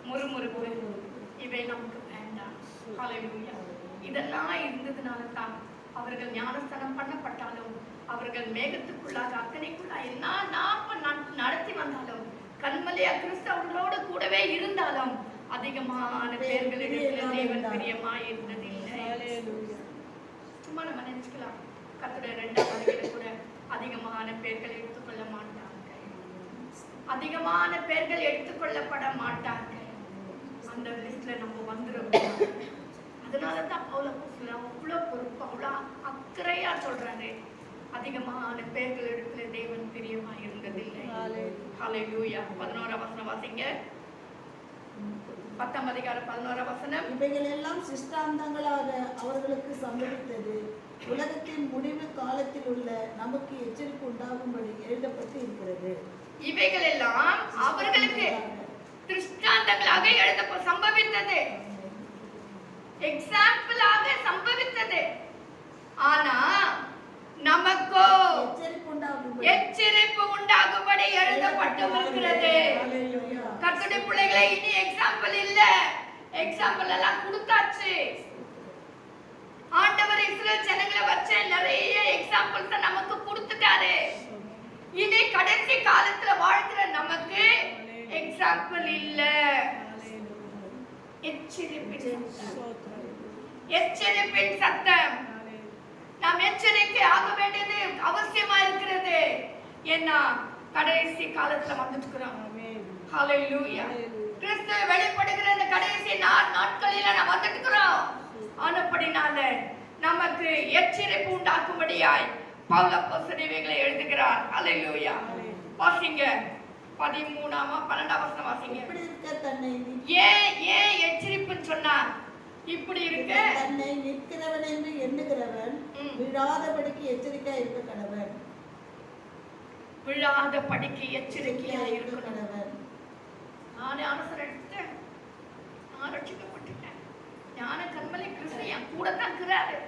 முறுமுறுப்பு, இவை நமக்கு வேண்டாம். ஹல்லேலூயா. இதெல்லாம் இருந்ததுனால தான் அவர்கள் ஞானஸ்தானம் பண்ணப்பட்டாலும், அவர்கள் மேகத்துக்குள்ளாக அத்தனைக்குள்ளாக என்ன நடத்தி வந்தாலும், கண்மலையா கிறிஸ்து அவர்களோடு கூடவே இருந்தாலும் அதிகமான பேர்களிடத்துல தேவன் பிரியமாய் இருந்ததில்லை. சும்மா நம்ம நினைச்சுக்கலாம், கர்த்தருடைய 2ஆம் வருகையில கூட அதிகமான பேர்கள் எடுத்துக்கொள்ள மாட்டார்கள், அதிகமான பேர்கள் எடுத்துக்கொள்ளப்பட மாட்டார்கள். அந்த லிஸ்ட்ல நம்ம வந்துடும். அதனாலதான் பவுல் அப்போஸ்தலன் அவ்வளவு பொறுப்பு, அவ்வளவு அக்கறையா சொல்றாரு. அதிகமான பேர்கள் இடத்துல தேவன் பிரியமா இருந்ததில்லை. ஹல்லேலூயா. 11ஆம் வசனம் வாசிங்க. 10ஆம் அதிகாரம் 11ஆம் வசனம்.
இவைகள் எல்லாம் சிஷ்டாந்தங்களாக அவர்களுக்கு சம்பவித்தது. உலகத்தின் முடிவு காலத்தில் உள்ள நமக்கு எச்சரிக்கை உண்டாகும்படி எழுதப்பட்டு இருக்கிறது.
இவைகள் எல்லாம் அவர்களுக்கு திருஷ்டாந்தங்களாக சம்பவித்தது, எக்ஸாம்பிளாக சம்பவித்தது. ஆனா நமக்கோ எச்சரிப்பு உண்டாகும்படி எழுதப்பட்டு இருக்கிறது. கர்த்தருடைய பிள்ளைகளை இனி எக்ஸாம்பிள் இல்ல, எக்ஸாம்பிள் எல்லாம் கொடுத்தாச்சு. ஆண்டவர் இஸ்ரவேல் ஜனங்களை வச்ச நிறைய எக்ஸாம்பிள்ஸ் நமக்கு கொடுத்துட்டாரு. இனி கடைசி காலத்துல வாழ்கிற நமக்கு எக்ஸாம்பிள் இல்ல. எச்சரிப்பின் சத்தம். நாம் எச்சரிக்கை ஆக வேண்டியது அவசியமா இருக்கிறது. ஏன்னா கடைசி காலத்துல வந்துட்டுக்கிறோம். ஹல்லேலூயா. கிறிஸ்து வெளிப்படுகிற இந்த கடைசி நாட்களில நாம் வந்துட்டுக்கிறோம். ஆனபடினால நமக்கு எச்சரிப்பு உண்டாக்கும்படியாய் பவுல் அப்போஸ்தலன் இவைகளை எழுதுகிறார். ஹல்லேலூயா. வாசிங்க 13ஆம் 12ஆம் வசனம் வாசிங்க.
இப்படி இருக்க தன்னை
ஏன் எச்சரிப்புன்னு சொன்னார்? இப்படி இருக்க
தன்னை நிற்கிறவன் என்று எண்ணுகிறவன் விழாதபடிக்கு எச்சரிக்கையா இருக்க கடவன்.
விழாதபடிக்கு எச்சரிக்கையா இருக்க
கடவன்.
நானே அவசரம் எடுத்துட்டேன், நான் ரட்சிக்கப்பட்டுட்டேன், ஞான கண்மலை கிறிஸ்து என் கூட தான் இருக்கிறாரு,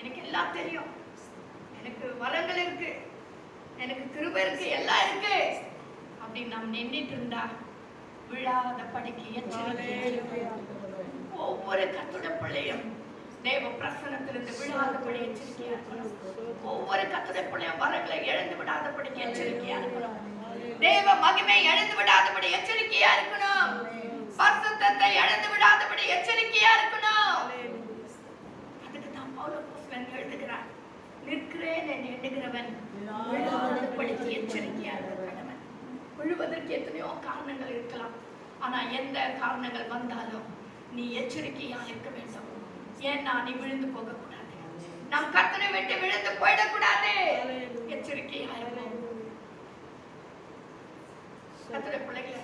எனக்கு எல்லாம் தெரியும், எனக்கு வரங்கள் இருக்கு, எனக்கு கிருபை இருக்கு, எல்லாம் இருக்கு அப்படின்னு நாம் நின்றுட்டு இருந்தா விழாத படிக்கு எச்சரிக்கையா ஒவ்வொரு கர்த்தருடைய பிள்ளையும் தேவ பிரசன்னத்திலிருந்து விழாதபடி எச்சரிக்கையா இருக்கணும். ஒவ்வொரு கர்த்தருடைய பிள்ளையும் வரங்களை இழந்து விடாதபடி எச்சரிக்கையா இருக்கணும். தேவ மகிமை இழந்து விடாதபடி எச்சரிக்கையா இருக்கணும். பரிசுத்தத்தை இழந்து விடாதபடி எச்சரிக்கையா இருக்கணும். அதுக்கு தான் பவுல் அப்போஸ்தலன் எழுதுகிறார், நிற்கிறேன் என்று எண்ணுகிறவன் விழாதபடிக்கு எச்சரிக்கையா இருக்கணும். விழுவதற்கு எத்தனையோ காரணங்கள் இருக்கலாம். ஆனா எந்த காரணங்கள் வந்தாலும் நீ எச்சரிக்கையா இருக்க வேண்டும். ஏன்னா நீ விழுந்து போக கூடாது. நாம் கர்த்தரை விட்டு விழுந்து போயிடக்கூடாது. எச்சரிக்கையா இருப்போம். கர்த்தருடைய பிள்ளைகளே,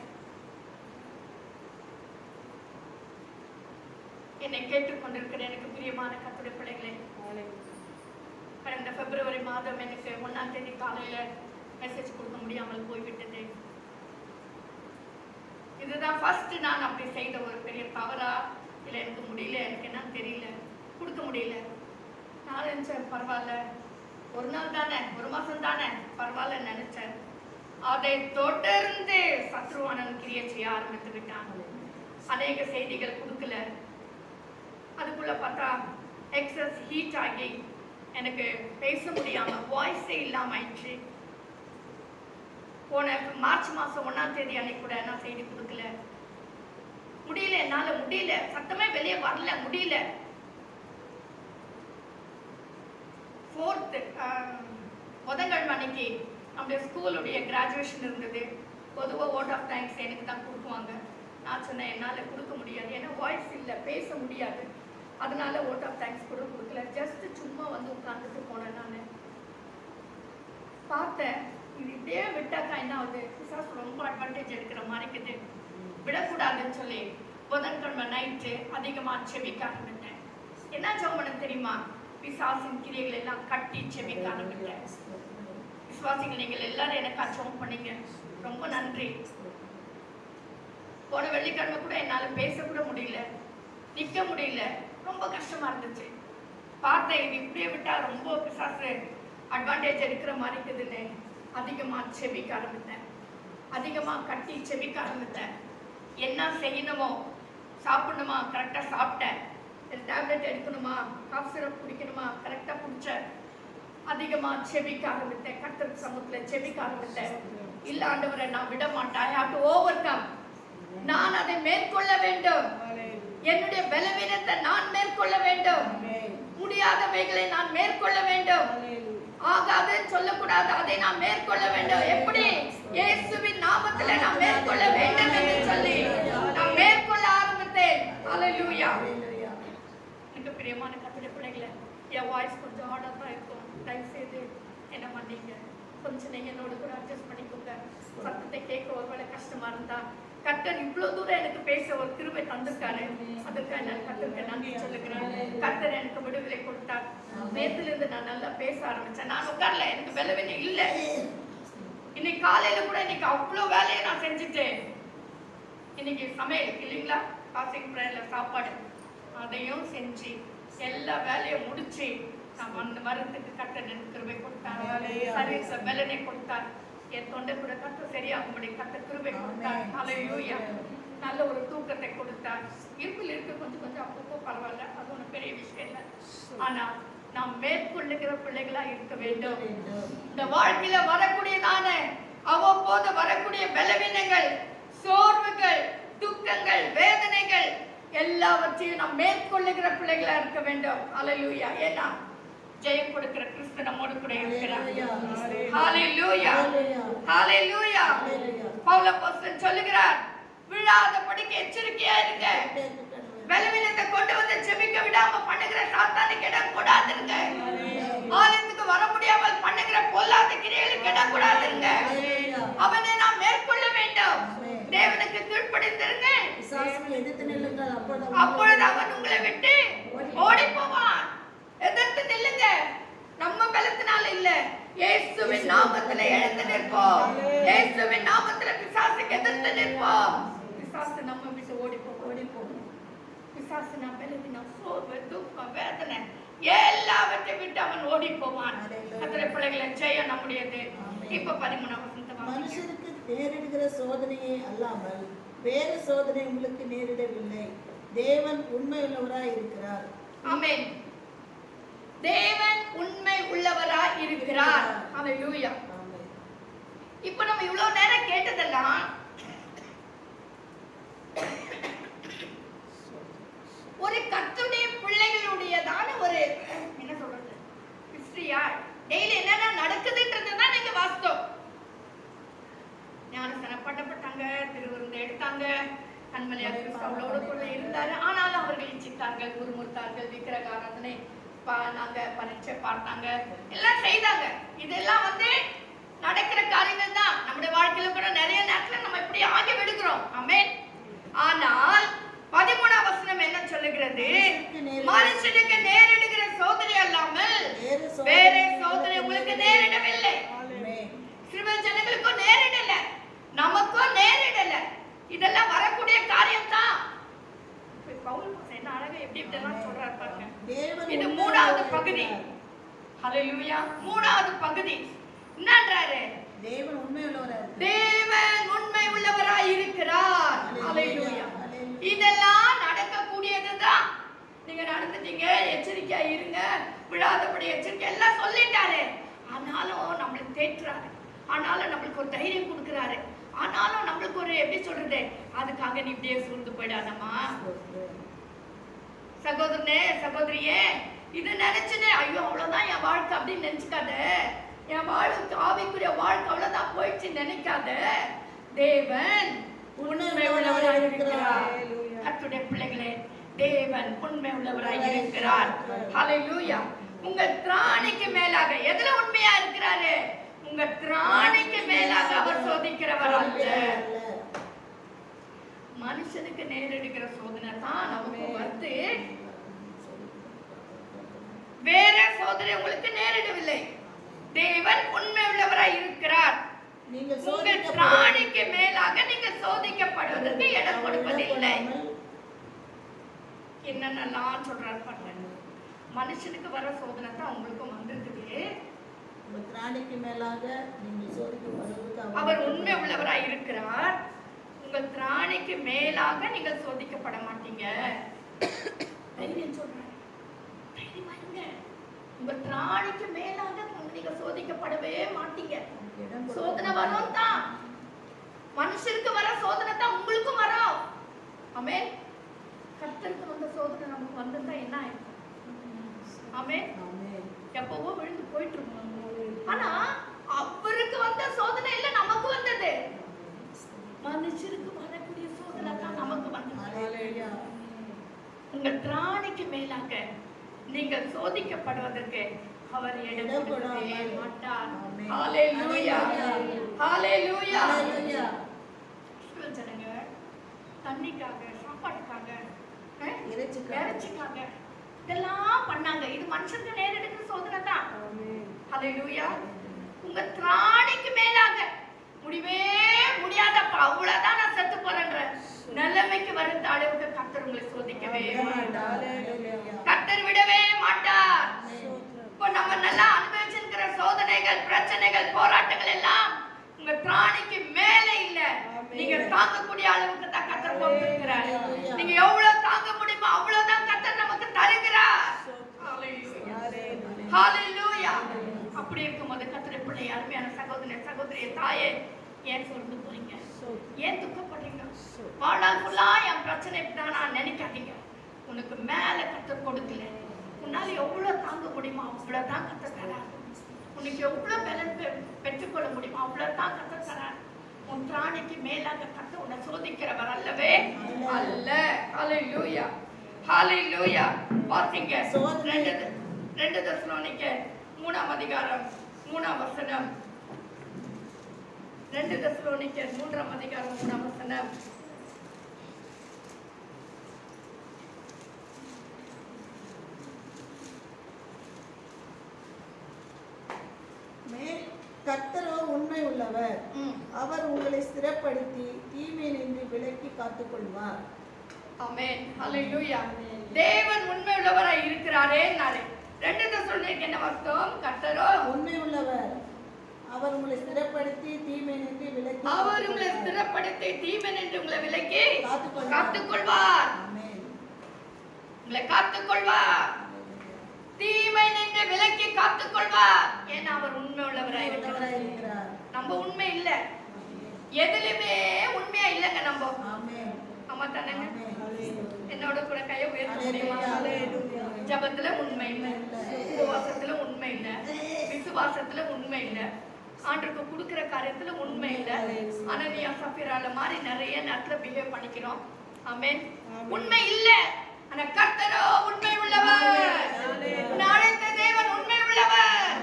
என்னை கேட்டுக்கொண்டிருக்கிற எனக்கு பிரியமான கர்த்தருடைய பிள்ளைகளே, கடந்த பிப்ரவரி மாதம் எனக்கு 1ஆம் தேதி காலையில மெசேஜ் கொடுக்க முடியாமல் போய்விட்டது. இதுதான் ஃபர்ஸ்ட் நான் அப்படி செய்த ஒரு பெரிய தவறா, இல்லை எனக்கு முடியல, எனக்கு என்னன்னு தெரியல, கொடுக்க முடியல. நான் நினைச்சேன் பரவாயில்ல, ஒரு நாள் தானே, ஒரு மாசம் தானே, பரவாயில்ல நினைச்சேன். அதை தொடர்ந்து சத்ருவானன் கிரியை செய்ய ஆரம்பித்து விட்டான். அநேக செய்திகள் கொடுக்கல. அதுக்குள்ள பார்த்தா எக்ஸஸ் ஹீட் ஆகி எனக்கு பேச முடியாம வாய்ஸே இல்லாம ஆயிடுச்சு. போன மார்ச் மாசம் 1ஆம் தேதி அன்னைக்கு கூட நான் செய்தி கொடுக்கல. முடியல, என்னால முடியல, சத்தமே வெளியே வரல, முடியல. 4th புதன்கிழமை அன்னைக்கு நம்முடைய ஸ்கூலுடைய கிராஜுவேஷன் இருந்தது. பொதுவாக வோட் ஆஃப் தேங்க்ஸ் எனக்கு தான் கொடுக்குவாங்க. நான் சொன்னேன் என்னால் கொடுக்க முடியாது, ஏன்னா வாய்ஸ் இல்லை, பேச முடியாது. அதனால வோட் ஆஃப் தேங்க்ஸ் கூட கொடுக்கல. ஜஸ்ட் சும்மா வந்து உட்காந்துட்டு போனேன். நான் பார்த்தேன், இது இப்படியே விட்டாக்கா என்ன ஆகுது, பிசாசு ரொம்ப அட்வான்டேஜ் எடுக்கிற மாதிரி இருக்குது, விடக்கூடாதுன்னு சொல்லி புதன்கிழமை நைட்டு அதிகமாக செபிக்க ஆரம்பித்தேன். என்ன ஜெபம் தெரியுமா? பிசாசின் கிரியைகள் எல்லாம் கட்டி செபிக்க ஆரம்பித்தேன். விசுவாசிகள் நீங்கள் எல்லாரும் எனக்கு ஜெபம் பண்ணீங்க, ரொம்ப நன்றி. போன வெள்ளிக்கிழமை கூட என்னால் பேசக்கூட முடியல, நிற்க முடியல, ரொம்ப கஷ்டமா இருந்துச்சு. பார்த்தேன் இது இப்படியே விட்டா ரொம்ப பிசாசு அட்வான்டேஜ் எடுக்கிற மாதிரி இருக்குதுன்னு அதிகமாக செபிக்க ஆரம்பித்தேன். அதிகமாக கட்டி செபிக்க ஆரம்பித்தேன். என்ன செய்யணுமோ, சாப்பிடணுமா கரெக்டாக சாப்பிட்டேன், டேப்லெட் எடுக்கணுமா, காஃப் சிரப் குடிக்கணுமா கரெக்டாக குடித்தேன். அதிகமாக செபிக்க ஆரம்பித்தேன். கர்த்தர் சமூகத்தில் செபிக்க ஆரம்பித்தேன். இல்ல ஆண்டவரை நான் விட மாட்டேன், ஐ ஹேவ் டு ஓவர்கம். நான் அதை மேற்கொள்ள வேண்டும். என்னுடைய பலவீனத்தை நான் மேற்கொள்ள வேண்டும். முடியாதவைகளை நான் மேற்கொள்ள வேண்டும். ஆகாதுன்னு சொல்லக்கூடாது, அதை நான் மேற்கொள்ள வேண்டும். எப்படி? இயேசுவின் நாமத்திலே நான் மேற்கொள்ள வேண்டும் என்று சொல்லி நான் மேற்கொள்ள ஆரம்பித்தேன். ஹல்லேலூயா. எனக்கு பிரியமான கர்த்தருடைய பிள்ளைகளே, என் வாய்ஸ் கொஞ்சம் ஹார்டா தான் இருக்கும். தயவு செய்து என்ன மன்னிங்க. கொஞ்சம் நீங்க என்னோட கூட அட்ஜஸ்ட் பண்ணிக்கோங்க. சத்தத்தை கேட்க ஒருவேளை கஷ்டமா இருந்தா, கர்த்தர் இவ்வளவு தூரம் எனக்கு பேச ஒரு கிருபை தந்திருக்காரு. அதுக்காக நான் கர்த்தருக்கு நன்றி சொல்லுகிறேன். கர்த்தர் எனக்கு விடுதலை கொடுத்தார். நேத்திலிருந்து நான் நல்லா பேச ஆரம்பிச்சேன். நான் உட்கார்ல, எனக்கு பலவீன இல்லை. இன்னைக்கு காலையில கூட இன்னைக்கு அவ்வளவு வேலையை நான் செஞ்சுட்டேன். இன்னைக்கு சமையல் இல்லைங்களா, பாசிங் பிரேயர்ல சாப்பாடு, அதையும் செஞ்சு எல்லா வேலையும் முடிச்சு நான் அந்த மருந்துக்கு கர்த்தர் எனக்கு கிருபை கொடுத்தார். சர்வீஸ்ல பலனை கொடுத்தார். என் தொண்டை கூட கர்த்தர் சரியாகும்படி கர்த்தர் கிருபை கொடுத்தார். ஹல்லேலூயா. நல்ல ஒரு தூக்கத்தை கொடுத்தார். இருப்பில் இருக்க கொஞ்சம் கொஞ்சம் அப்பப்போ பரவாயில்ல, அது ஒன்றும் பெரிய விஷயம் இல்லை. ஆனா நாம் மேற்கொள்ளுகிற பிள்ளைகளா இருக்க வேண்டும். இந்த வாழ்க்கையில வரக்கூடியதான அவ்வப்போது வரக்கூடிய பலவீனங்கள், சோர்வுகள், துக்கங்கள், வேதனைகள் எல்லாவற்றையும் நாம் மேற்கொள்ளுகிற பிள்ளைகளா இருக்க வேண்டும். ஹல்லேலூயா. ஏன்னா ஜெயம் கொடுக்கிற கிறிஸ்து நம்மோடு கூட இருக்கிறார். ஹல்லேலூயா. ஹல்லேலூயா. பவுல் அப்போஸ்தலன் சொல்லுகிறார், விழாதபடிக்கு எச்சரிக்கையா இருங்க. பலவீனத்தை கொண்டு வந்து ஜெபிக்க விடாம பண்ணுகிற சாத்தானுக்கு இடம் கூடாதுங்க. ஆலயத்துக்கு வர முடியாமல் பண்ணுகிற பொல்லாத கிரியைகளுக்கு இடம் கூடாதுங்க. அவனை நாம் மேற்கொள்ள வேண்டும். தேவனுக்கு கீழ்ப்படிந்திருங்க. அப்பொழுது அவன் உங்களை விட்டு ஓடி போவான். எதிர்த்து நில்லுங்க. நம்ம பலத்தினால இல்ல, இயேசுவின் நாமத்திலே எழுந்து நிற்போம். இயேசுவின் நாமத்திலே பிசாசுக்கு எதிர்த்து நிற்போம். பிசாசு நம்ம விட்டு ஓடி போகும். பிசாசு நம்ம பலவீனம், சோர்வு, துக்கம், வேதனை எல்லாவற்றையும் விட்டு அவன் ஓடி போவான். கர்த்தருடைய பிள்ளைகளை ஜெயம் நம்முடையது. இப்ப 13ஆம் வசனம்.
மனுஷருக்கு நேரிடுகிற சோதனையே அல்லாமல் வேறு சோதனை உங்களுக்கு நேரிடவில்லை. தேவன் உண்மை உள்ளவராய் இருக்கிறார்.
ஆமென். தேவன் உண்மை உள்ளவராய் இருக்கிறார். ஹல்லேலூயா. இப்ப நம்ம இவ்வளவு நேரம் படிக்கிறதெல்லாம் ஒரு கர்த்தருடைய பிள்ளைகளுடையதான ஒரு என்ன சொல்றது ஹிஸ்டரியா டெய்லி என்னென்ன நடக்குதுன்றது தான் நீங்க வாஸ்தவம். ஞானஸ்தானம் பண்ணப்பட்டாங்க, திருவிருந்து எடுத்தாங்க, கண்மலையா கிறிஸ்தவளோட கூட இருந்தாரு. ஆனாலும் அவர்கள் இச்சித்தார்கள், முறுமுறுத்தார்கள், விக்கிரக ஆராதனை நாங்க பரீட்சை பார்த்தாங்க, எல்லாம் செய்தாங்க. இதெல்லாம் நடக்கிற காரியங்கள் தான். நம்முடைய வாழ்க்கையில கூட நிறைய நேரத்துல நம்ம இப்படி ஆகி விடுகிறோம். ஆமென். ஆனால் 13ஆம் வசனம் என்ன சொல்லுகிறது? மனுஷனுக்கு நேரிடுகிற சோதனை அல்லாமல் வேற சோதனை உங்களுக்கு நேரிடவில்லை. இஸ்ரவேல் ஜனங்களுக்கும் நேரிடல, நமக்கும் நேரிடல. இதெல்லாம் வரக்கூடிய காரியம் தான். பவுல் என்ன அழகா எப்படி இப்படிலாம் சொல்றாரு பாருங்க. இது 3வது பகுதி. ஹல்லேலூயா. 3வது பகுதி என்னன்றாரு?
தேவன் உண்மை உள்ளவராய் இருக்கிறார்.
தேவன் உண்மை உள்ளவராய் இருக்கிறார். ஹல்லேலூயா. இதெல்லாம் நடக்கக்கூடியதுதான். நீங்க நடந்துட்டீங்க, எச்சரிக்கையா இருங்க, விழாதபடி எச்சரிக்கை எல்லாம் சொல்லிட்டாரு. ஆனாலும் நம்மளுக்கு தேற்றுறாரு, ஆனாலும் நம்மளுக்கு ஒரு தைரியம் கொடுக்குறாரு, ஆனாலும் நம்மளுக்கு ஒரு எப்படி சொல்றது, அதுக்காக நீ இப்படியே சூழ்ந்து போயிடாதம்மா. சகோதரனே சகோதரியே, இது நினைச்சுனே ஐயோ அவ்வளவுதான் என் வாழ்க்கை அப்படின்னு நினைச்சுக்காத. என் வாழ்க்கை ஆவிக்குரிய வாழ்க்கை அவ்வளவுதான் போயிடுச்சு நினைக்காத. தேவன் உண்மை உள்ளவராய் இருக்கிறார். கர்த்தருடைய பிள்ளைகளே, தேவன் உண்மை உள்ளவராய் இருக்கிறார். ஹல்லேலூயா. உங்கள் திராணிக்கு மேலாக எதுல உண்மையா இருக்கிறாரு? உங்க திராணிக்கு மேலாக அவர் சோதிக்கிறவர் அல்ல. மனுஷனுக்கு நேரிடுகிற சோதனை தான் நமக்கு வருது. வேற சோதனை உங்களுக்கு நேரிடவில்லை. தேவன் உண்மை உள்ளவராய் இருக்கிறார். உங்கள் திராணிக்கு மேலாக நீங்கள் சோதிக்கப்படுவதற்கு இடம் கொடுப்பதில்லை. என்னென்னலாம் சொல்றாரு பாருங்க. மனுஷனுக்கு வர சோதனை தான் உங்களுக்கும் வந்திருக்குது.
திராணிக்கு மேலாக நீங்கள் சோதிக்கப்படுவதற்கு அவர்
உண்மை உள்ளவராய் இருக்கிறார். உங்கள் திராணிக்கு மேலாக நீங்கள் சோதிக்கப்பட மாட்டீங்க. தைரியம் சொல்றாரு, தைரியமா இருங்க. உங்க திராணிக்கு மேலாக நீங்க சோதிக்கப்படவே மாட்டீங்க. சோதனை வரும் தான். மனுஷருக்கு வர சோதனை தான் உங்களுக்கும் வரும். ஆமென். கர்த்தருக்கு வந்த சோதனை நமக்கு வந்தா என்ன ஆயிடும்? ஆமென். எப்பவோ விழுந்து போயிட்டு இருக்கோம். ஆனா அவருக்கு வந்த சோதனை இல்ல நமக்கு வந்தது. மனுஷருக்கு வரக்கூடிய சோதனை தான் நமக்கு வந்தது. உங்கள் திராணிக்கு மேலாக நீங்கள் சோதிக்கப்படுவதற்கு அவர் இடம் கொடுக்கவே மாட்டார். ஹல்லேலூயா. ஹல்லேலூயா. ஜனங்க தண்ணிக்காக, சாப்பாட்டுக்காக, இறைச்சிக்காக இதெல்லாம் பண்ணாங்க. இது மனுஷனுக்கு நேரிடுகிற சோதனை தான். ஹல்லேலூயா. உங்க திராணிக்கு மேலாக முடிவே முடியாதப்பா, அவ்வளவுதான் நான் செத்து போறேன்ற நிலைமைக்கு வருந்த அளவுக்கு கர்த்தர் உங்களை சோதிக்கவே மாட்டார். கர்த்தர் விடவே மாட்டார். இப்போ நம்ம நல்லா அனுபவிச்சிருக்கிற சோதனைகள், பிரச்சனைகள், போராட்டங்கள் எல்லாம் உங்க திராணிக்கு மேல இல்ல. நீங்க தாங்கக்கூடிய அளவுக்கு தான் கர்த்தர் கொடுத்திருக்கிறார். நீங்க எவ்வளவு தாங்க முடியுமோ அவ்வளவுதான் கர்த்தர் நமக்கு தருகிறார். ஹல்லேலூயா. அப்படி இருக்கும்போது கர்த்தருடைய பிள்ளை, அருமையான சகோதரனே சகோதரியே, தாயே, ஏன் சொல்லிட்டு போறீங்க? ஏன் துக்கப்படுறீங்க? வாழ்நாள் ஃபுல்லா என் பிரச்சனை தானா நினைக்காதீங்க. உனக்கு மேல கர்த்தர் கொடுக்கல. உன்னால எவ்வளவு தாங்க முடியுமோ அவ்வளவுதான் கர்த்தர் தரார். உனக்கு எவ்வளவு பலன் பெற்றுக்கொள்ள முடியுமோ அவ்வளவுதான் கர்த்தர் தரார். உன் திராணிக்கு மேலாக கர்த்தர் உன்னை சோதிக்கிறவர் அல்லவே அல்ல. ஹல்லேலூயா. ஹல்லேலூயா. பாத்தீங்க 2 தெசலோனிக்கேயர் 3ஆம் அதிகாரம் 3ஆம் வசனம். 2 தெசலோனிக்கேயர் 3ஆம் அதிகாரம் 3ஆம் வசனம்.
கர்த்தரோ உண்மை உள்ளவர். அவர் உங்களை ஸ்திரப்படுத்தி தீமையினின்று விலக்கி காத்துக் கொள்வார்.
ஆமென். ஹல்லேலூயா. தேவன் உண்மை உள்ளவராய் இருக்கிறாரே. 2 தெசலோனிக்கேயர் என்ன அர்த்தம்? கர்த்தரோ
உண்மை உள்ளவர். அவர் உங்களை ஸ்திரப்படுத்தி தீமையினின்று விலக்கி
அவர் உங்களை ஸ்திரப்படுத்தி தீமையினின்று உங்களை விலக்கி காத்துக்கொள்வார்.
ஆமென்.
உங்களை காத்துக்கொள்வார். தீமை நின்று விலக்கி காத்துக்கொள்வார். ஏன்னா அவர் உண்மை உள்ளவராய் இருக்கிறார். நம்ம உண்மை இல்ல. எதுலயுமே உண்மையா இல்லைங்க நம்ம.
ஆமென்.
ஆமா தானேங்க?
ஆமென்.
என்னோட கூட கையை உயர்த்த முடியுமா?
ஹalleluya.
ஜபத்துல உண்மை இல்லை, உபவாசத்துல உண்மை இல்லை, விசுவாசத்துல உண்மை இல்லை, ஆண்டுக்கு கொடுக்கிற காரியத்துல உண்மை இல்லை. அனனியா சப்பீரால மாதிரி நிறைய நேரத்துல பிஹேவ் பண்ணிக்கிறோம். ஆமென். உண்மை இல்லை. ஆனா கர்த்தரோ உண்மை உள்ளவர். உன்னை அழைத்த தேவன் உண்மை உள்ளவர்.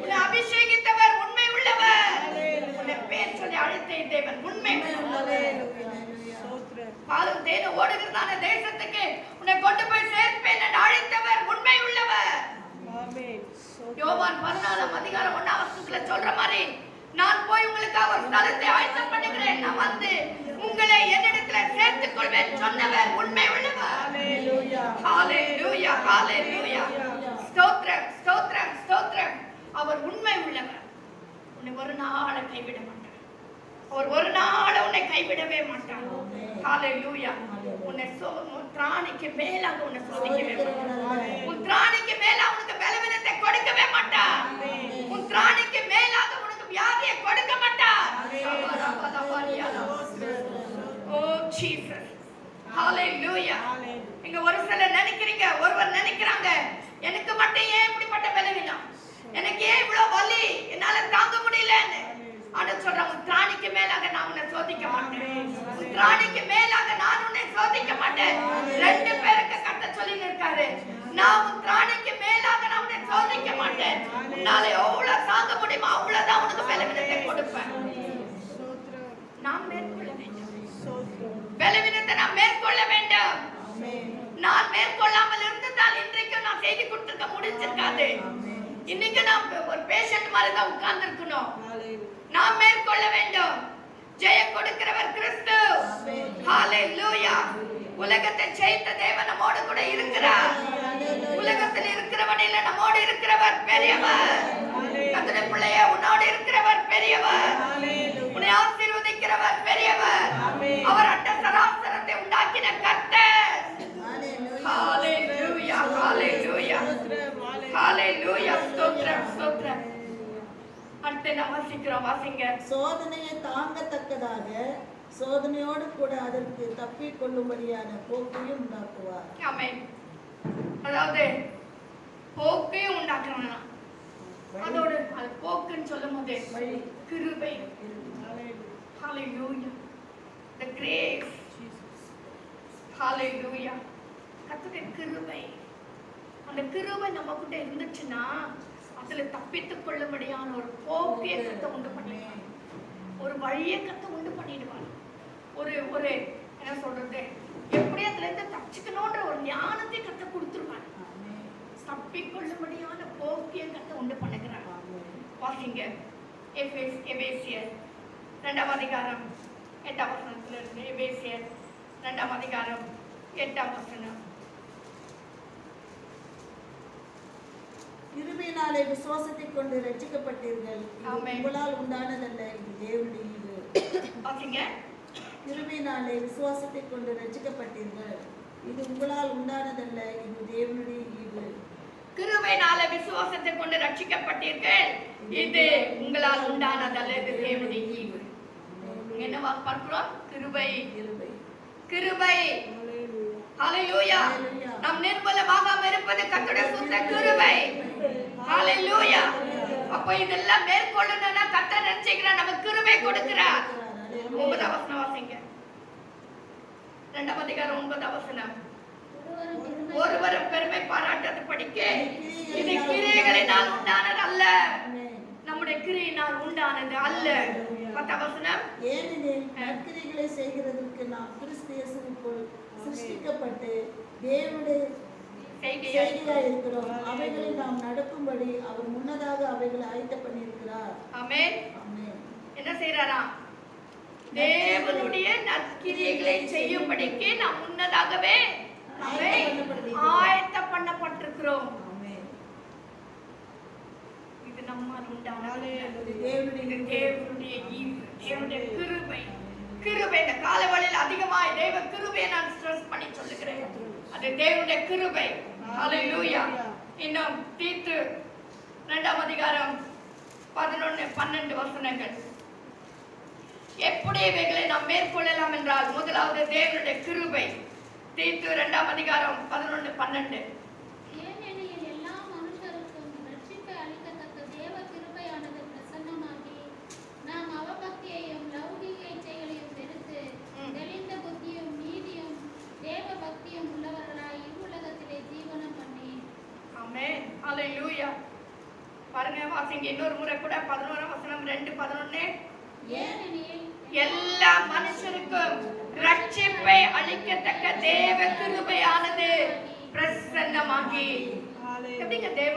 உன்னை அபிஷேகித்தவர் உண்மை உள்ளவர். உன்னை பேர் சொல்லி அழைத்த தேவன் உண்மை உள்ளவர். பாலும் தேனும் ஓடுகிறதான தேசத்துக்கு உன்னை கொண்டு போய் சேர்ப்பேன் என்று அழைத்தவர் உண்மை உள்ளவர். யோவான் 14 அதிகாரம் 1 வசனத்துல சொல்ற மாதிரி, நான் போய் உங்களுக்காக ஒரு ஸ்தலத்தை ஆயத்தம் பண்ணுகிறேன், நான் வந்து உங்களை என்னிடத்துல சேர்த்துக் கொள்வேன் சொன்னவர் உண்மை உள்ளவர். ஹalleluya ஹalleluya ஹalleluya. ஸ்தோத்திரம் ஸ்தோத்திரம் ஸ்தோத்திரம். அவர் உண்மை உள்ளவர். உன்னை ஒரு நாள் கைவிட மாட்டார். அவர் ஒரு நாள் உன்னை கைவிடவே மாட்டார். ஹalleluya. உன்னை திராணிக்கு மேலாக உன்னை சோதிக்கவே மாட்டார். உன் திராணிக்கு மேலாக உனக்கு பலவீனத்தை கொடுக்கவே மாட்டார். உன் திராணிக்கு மேலாக உனக்கு வியாதியை கொடுக்க மாட்டார். ஓ ஜீசஸ். ஹalleluya. இங்க ஒரு சிலர் நினைக்கிறீங்க, ஒருவர் நினைக்கிறாங்க, எனக்கு மட்டும் ஏன் இப்படிப்பட்ட பலவீனம், எனக்கு ஏன் இவ்வளவு வலி, என்னால தாங்க முடியலன்னு. ஆனா சொல்றாங்க, உன் திராணிக்கு மேலாக நான் உன்னை சோதிக்க மாட்டேன். உன் திராணிக்கு மேலாக நான் உன்னை சோதிக்க மாட்டேன். 2 பேருக்கு கட்ட சொல்லி இருக்காரு, நான் உன் திராணிக்கு மேலாக நான் உன்னை சோதிக்க மாட்டேன். உன்னால எவ்வளவு தாங்க முடியுமா அவ்வளவுதான் உனக்கு பலவீனத்தை கொடுப்பேன். நாம் மேற்கொள்ள வேண்டும். பலவீனத்தை நாம் மேற்கொள்ள வேண்டும். நான் மேற்கொள்ளாமல் இருந்ததால் இன்றைக்கு நான் செய்தி கொடுத்திருக்க முடிச்சிருக்காது. இன்னைக்கு நாம் ஒரு பேஷண்ட் மாதிரி தான் உட்கார்ந்து இருக்கணும். நாம் மேற்கொள்ள வேண்டும். ஜெயம் கொடுக்கிறவர் கிறிஸ்து. ஹalleluya. உலகத்தை ஜெயித்த தேவன் நம்மோடு கூட இருக்கிறார். உலகத்தில் இருக்கிறவனில நம்மோடு இருக்கிறவர் பெரியவர். கர்த்தருடைய பிள்ளையே, உன்னோடு இருக்கிறவர் பெரியவர். உன்னை ஆசீர்வதிக்கிறவர் பெரியவர். அவர் அண்ட சராசரத்தை உண்டாக்கின கர்த்தர். ஹalleluya ஹalleluya ஹalleluya. ஸ்தோத்திரம் ஸ்தோத்திரம். அடுத்து நம்ம வாசிக்கிறோம், வாசிங்க.
சோதனையை தாங்கத்தக்கதாக சோதனையோடு கூட அதற்கு தப்பிக் கொள்ளும்படியான போக்கையும் உண்டாக்குவார்.
ஆமென். அதாவது போக்கையும் உண்டாக்குறானா, அதோட அது போக்குன்னு சொல்லும் போது கிருபை. ஹalleluya. The grace. ஹalleluya. கர்த்தருடைய கிருபை. அந்த கிருபை நமக்குள்ள இருந்துச்சுன்னா அதுல தப்பித்துக் கொள்ளும்படியான ஒரு போக்கிய கத்தை உண்டு பண்ணிடுவார். ஒரு வழியை கத்தை உண்டு பண்ணிடுவார். ஒரு ஒரு என்ன சொல்றது, எப்படி அதுல இருந்து தப்பிச்சுக்கணும்ன்ற ஒரு ஞானத்தை கத்தை கொடுத்துருவார். தப்பிக்கொள்ளும்படியான போக்கிய கத்தை உண்டு பண்ணுகிறார். வாசிங்க எபேசியர் 2 அதிகாரம் 8 வசனத்துல இருந்து. எபேசியர் 2 அதிகாரம் 8 வசனம்.
கிருபையினாலே விசுவாசத்தைக் கொண்டு ரட்சிக்கப்பட்டீர்கள். இது உங்களால் உண்டானதல்ல, இது தேவனுடைய ஈவு.
வாசிங்க.
கிருபையினாலே விசுவாசத்தைக் கொண்டு ரட்சிக்கப்பட்டீர்கள். இது உங்களால் உண்டானதல்ல, இது தேவனுடைய ஈவு.
கிருபையினால விசுவாசத்தை கொண்டு ரட்சிக்கப்பட்டீர்கள். இது உங்களால் உண்டானதல்ல, இது தேவனுடைய ஈவு. என்னவா பார்க்கிறோம்? கிருபை
கிருபை
கிருபை. ஹalleluya. நாம் நிர்மலமாக இருப்பது கர்த்தருடைய சுத்த கிருபை. ஹalleluya. அப்ப இதெல்லாம் மேற்கொள்ளணும்னா கர்த்தர் நினைச்சுக்கிறார், நமக்கு கிருபை கொடுக்கிறார். 9 வசனம் வாசிங்க. 2 அதிகாரம் 9 வசனம். ஒருவரும் பெருமை பாராட்டாத படிக்க இது கிரியைகளினால் உண்டானது அல்ல, நம்முடைய கிரியினால் உண்டானது அல்ல. 10 வசனம்.
ஏனெனில் நற்கிரிகளை செய்கிறதற்கு நாம் கிறிஸ்து இயேசுவுக்குள் சிருஷ்டிக்கப்பட்டு தேவனுடைய செய்கையாய் இருக்கிறோம். அவைகளை நாம் நடக்கும்படி அவர் முன்னதாக அவைகளை ஆயத்த பண்ணியிருக்கிறார்.
ஆமென்.
ஆமென்.
என்ன செய்யறாராம்? தேவனுடைய நற்கிரியைகளை செய்யும்படிக்கு நாம் முன்னதாகவே ஆயத்த பண்ணப்பட்டிருக்கிறோம்.
ஆமென்.
இது நம்மால் உண்டானது,
தேவனுடைய
ஈவு, தேவனுடைய கிருபை. கிருபை இந்த காலவழியில் அதிகமாய் தேவ கிருபையை நான் ஸ்ட்ரெஸ் பண்ணி சொல்லுகிறேன். அது தேவனுடைய கிருபை. ஹalleluya. இன்னும் தீத்து 2 அதிகாரம் 11 12 வசனங்கள். எப்படி இவைகளை நாம் மேற்கொள்ளலாம் என்றால், முதலாவது தேவனுடைய கிருபை. தீத்து 2ஆம் அதிகாரம் 11-12.
ஏனெனில் எல்லா மனுஷருக்கும் ரட்சிப்பை அளிக்கத்தக்க தேவ கிருபையானது பிரசன்னமாகி, நாம் அவபக்தியையும் லௌகிக இச்சைகளையும் வெறுத்து தெளிந்த புத்தியும் நீதியும் தேவ பக்தியும் உள்ளவர்களாய் இவ்வுலகத்திலே ஜீவனம் பண்ணி.
ஆமென். ஹalleluya. பாருங்க, வாசிங்க இன்னொரு முறை கூட 11ஆம் வசனம் 2:11.
ஏனெனில்
எல்லா மனுஷருக்கும் ரட்சிப்பை அளிக்கத்தக்க தேவ கிருபையானது பிரசன்னமாகி. எப்படிங்க தேவ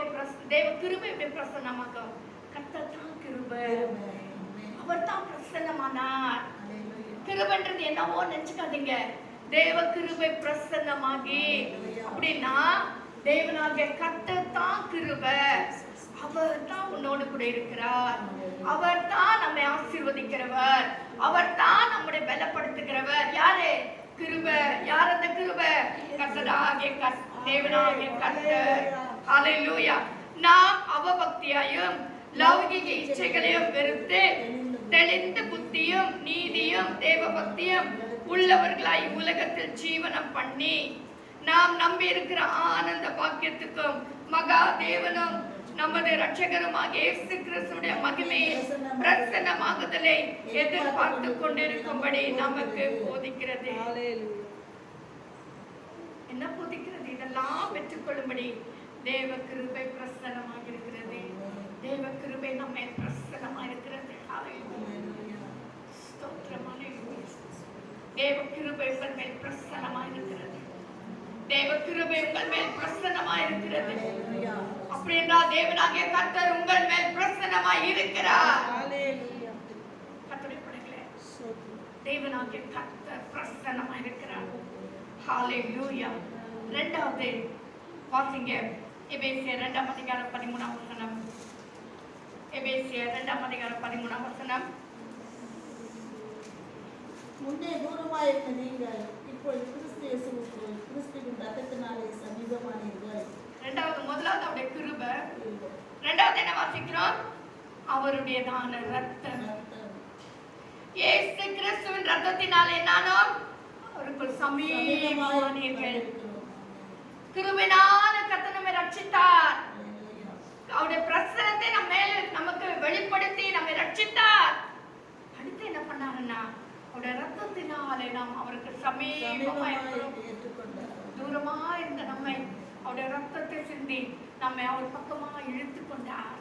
கிருபை எப்படி பிரசன்னமாகும்? கர்த்தர் தான் கிருபை, அவர் தான் பிரசன்னமானார். கிருபைன்றது என்னவோ நினைச்சுக்காதீங்க. தேவ கிருபை பிரசன்னமாகி அப்படின்னா தேவனாகிய கர்த்தர் தான் கிருபை. அவர் தான் உன்னோடு கூட இருக்கிறார். அவர் தான் நம்மை ஆசீர்வதிக்கிறவர். அவர் தான் நம்மை பலப்படுத்துகிறவர். யாரு? கிருபை. யார் அந்த கிருபை? கர்த்தராகிய தேவனாகிய கர்த்தர். ஹalleluya. நாம் அவபக்தியையும் லௌகிக இச்சைகளையும் வெறுத்து தெளிந்த புத்தியும் நீதியும் தேவ பக்தியும் உள்ளவர்களாய் உலகத்தில் ஜீவனம் பண்ணி, நாம் நம்பி இருக்கிற ஆனந்த பாக்கியத்துக்கும் மகா தேவனும் நமது இரட்சகருமாக இயேசு கிறிஸ்துவின் மகிமையை பிரசன்னமாகுதலை எதிர்பார்த்து கொண்டிருக்கும்படி நமக்கு போதிக்கிறது. என்ன போதிக்கிறது? இதெல்லாம் பெற்றுக்கொள்ளும்படி தேவ கிருபை பிரசன்னமாக இருக்கிறது. தேவ கிருபை நம்மை பிரசன்னமாக இருக்கிறது. தேவ கிருபை உங்கள் மேல் பிரசன்னமாக இருக்கிறது. தேவ கிருபை உங்கள் மேல் பிரசன்னமாக இருக்கிறது. அப்படி என்றால் தேவனாகிய கர்த்தர் உங்கள் மேல் பிரசன்னமாய் இருக்கிறார். கர்த்தருடைய பிள்ளைகளே, தேவனாகிய கர்த்தர் பிரசன்னமாய் இருக்கிறார். ஹalleluya. இரண்டாவது வாசிங்க, எபேசியர் 2ஆம் அதிகாரம் 13ஆம் வசனம். எபேசியர் 2ஆம் அதிகாரம் 13ஆம் வசனம்.
முன்னே தூரமாயிருந்த நீங்கள் இப்பொழுது கிறிஸ்து இயேசுவுக்குள் கிறிஸ்துவின் இரத்தத்தினாலே சமீபமானீர்கள். முதலாவது அவருடைய கிருபை. இரண்டாவது என்ன வாசிக்கிறோம்? அவருடையதான ரத்தம். இயேசு கிறிஸ்துவின் ரத்தத்தினாலே நானும் அவருக்குள் சமீபமானீர்கள். கிருபையினால கர்த்தர் நம்மை ரட்சித்தார். அவருடைய பிரசன்னத்தை நம்ம மேல நமக்கு வெளிப்படுத்தி நம்மை ரட்சித்தார். அடுத்து என்ன பண்ணாருன்னா, அவருடைய ரத்தத்தினாலே நாம் அவருக்கு சமீபமாய் தூரமா இருந்த நம்மை அவருடைய ரத்தத்தை சிந்தி நம்மை அவர் பக்கமாக இழுத்து கொண்டார்.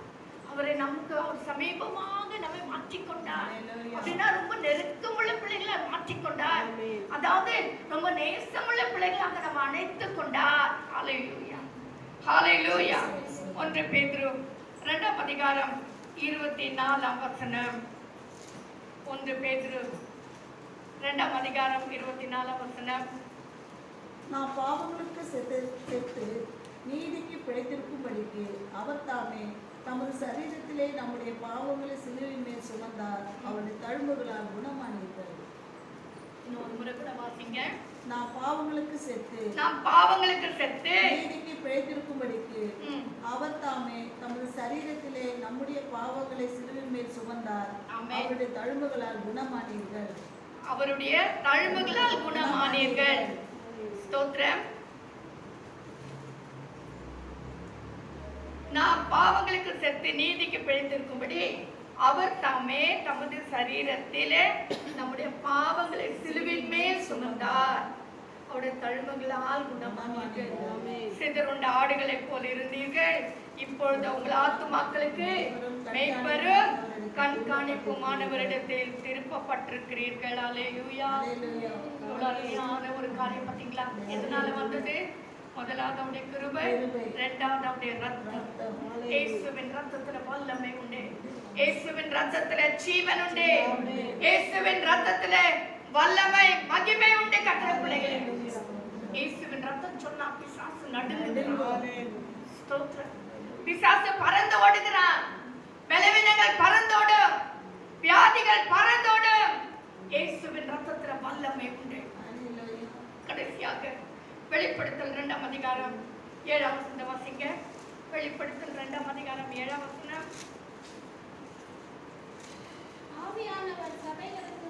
அவரை நமக்கு அவர் சமீபமாக நம்மை மாற்றிக்கொண்டார். அப்படின்னா ரொம்ப நெருக்கமுள்ள பிள்ளைகளை மாற்றிக்கொண்டார். அதாவது ரொம்ப நேசமுள்ள பிள்ளைகளாக நம்ம அணைத்துக் கொண்டார். ஹalleluya. ஹalleluya. 1 பேதுரு 2ஆம் அதிகாரம் 24ஆம் வசனம். 1 பேதுரு 2ஆம் அதிகாரம் 24ஆம் வசனம். நாம் பாவங்களுக்கு செத்து நீதிக்கு பிழைத்திருக்கும்படிக்கு அவர் தாமே தமது சரீரத்திலே நம்முடைய பாவங்களை சிலுவையின் மேல் சுமந்தார். அவருடைய தழும்புகளால் குணமானீர்கள்.
இன்னொரு முறை கூட வாசிங்க.
நாம் பாவங்களுக்கு செத்து நீதிக்கு பிழைத்திருக்கும்படிக்கு அவர் தாமே தமது சரீரத்திலே நம்முடைய பாவங்களை சிலுவையின் மேல் சுமந்தார். அவருடைய தழும்புகளால் குணமானீர்கள்.
அவருடைய தழும்புகளால் குணமானீர்கள். ஸ்தோத்திரம். நாம் பாவங்களுக்கு செத்து நீதிக்கு பிழைத்திருக்கும்படி அவர் தாமே தமது சரீரத்திலே நம்முடைய பாவங்களை சிலுவின் மேல் சுமந்தார். அவருடைய தழும்புகளால் குணமானீர்கள். சிதறுண்ட ஆடுகளைப் போல் இருந்தீர்கள், இப்பொழுது உங்கள் ஆத்துமாக்களுக்கு மேய்ப்பரும் கண்காணிப்புமானவரிடத்தில் திருப்பப்பட்டிருக்கிறீர்கள். அல்லேலூயா. ஒரு காரியம் பார்த்தீங்களா? எதனால வந்தது? முதலாவது அவருடைய கிருபை, இரண்டாவது அவருடைய ரத்தம். இயேசுவின் ரத்தத்துல வல்லமை உண்டு. இயேசுவின் ரத்தத்துல ஜீவன் உண்டு. இயேசுவின் ரத்தத்துல வல்லமை மகிமை உண்டு. கர்த்தருடைய பிள்ளைகளே, இயேசுவின் ரத்தம் சொன்னா பிசாசு நடுங்குகிறான். ஸ்தோத்திரம். பிசாசு பறந்து ஓடுகிறான். பலவீனங்கள் பறந்தோடும், வியாதிகள் பறந்தோடும். இயேசுவின் ரத்தத்துல வல்லமை உண்டு. கடைசியாக வெளிப்படுத்தல் 2ஆம் அதிகாரம் 7ஆம் வசனம் வாசிங்க. வெளிப்படுத்தல் 2ஆம் அதிகாரம் 7ஆம் வசனம்.
ஆவியானவர் சபைகளுக்கு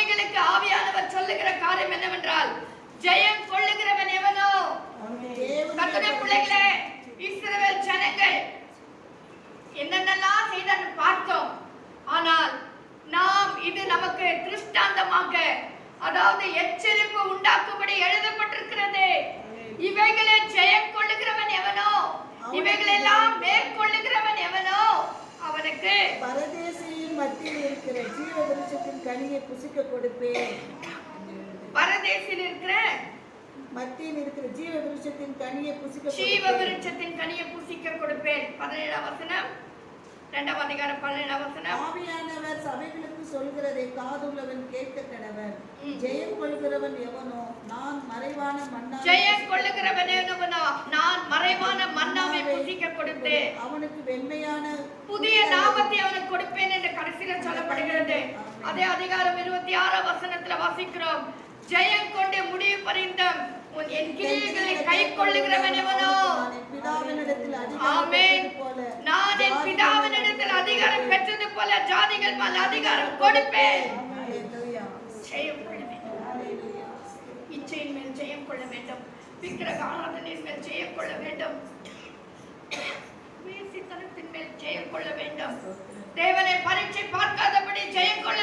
அவைகளுக்கு ஆவியானவர் சொல்லுகிற காரியம் என்னவென்றால், ஜெயம் கொள்ளுகிறவன் எவனோ. கர்த்தருடைய பிள்ளைகளே, இஸ்ரவேல் ஜனங்கள் என்னென்னலாம் செய்தான்னு பார்த்தோம். ஆனால் நாம் இது நமக்கு திருஷ்டாந்தமாக, அதாவது எச்சரிப்பு உண்டாக்கும்படி எழுதப்பட்டிருக்கிறது. இவைகளை ஜெயம் கொள்ளுகிறவன் எவனோ, இவைகளெல்லாம் மேற்கொள்ளுகிறவன் எவனோ அவனுக்கு
பரதேசியின் மத்தியில் இருக்கிற ஜீவ விருட்சத்தின் கனியை புசிக்க கொடுப்பேன்.
பரதேசில் இருக்கிற
மத்தியில் இருக்கிற ஜீவ விருட்சத்தின் கனியை புசிக்க
ஜீவ விருட்சத்தின் கனியை புசிக்க கொடுப்பேன். 17ஆம் வசனம், 2ஆம் அதிகாரம் 17ஆம் வசனம்.
ஆவியானவர் சபைகளுக்கு சொல்கிறதை காதுள்ளவன் கேட்க கடவன். ஜெயம் கொள்கிறவன் எவனோ நான் மறைவான மன்னா
ஜெயம் கொள்ளுகிறவன் எவனோ நான் மறைவான மன்னாவை புசிக்க கொடுத்தேன்.
அவனுக்கு வெண்மையான
புதிய நாமத்தை அவனுக்கு கொடுப்பேன் என்று கடைசியில சொல்லப்படுகிறது. அதே அதிகாரம் 26ஆம் வசனத்துல வாசிக்கிறோம், ஜெயம் கொண்டு முடிவு பரிந்தம் உன் என் கிரியைகளை கை கொள்ளுகிறவன் எவனோ. ஆமென். நான் என் பிதாவினிடத்தில் அதிகாரம் பெற்றது போல ஜாதிகள் மேல் அதிகாரம் கொடுப்பேன். ஜெயம் கொள்ள வேண்டும். இச்சையின் மேல் ஜெயம் கொள்ள வேண்டும். விக்கிரக ஆராதனையின் மேல் ஜெயம் கொள்ள வேண்டும். வேசித்தனத்தின் மேல் ஜெயம் கொள்ள வேண்டும். தேவனை பரீட்சை பார்க்காதபடி ஜெயம் கொள்ள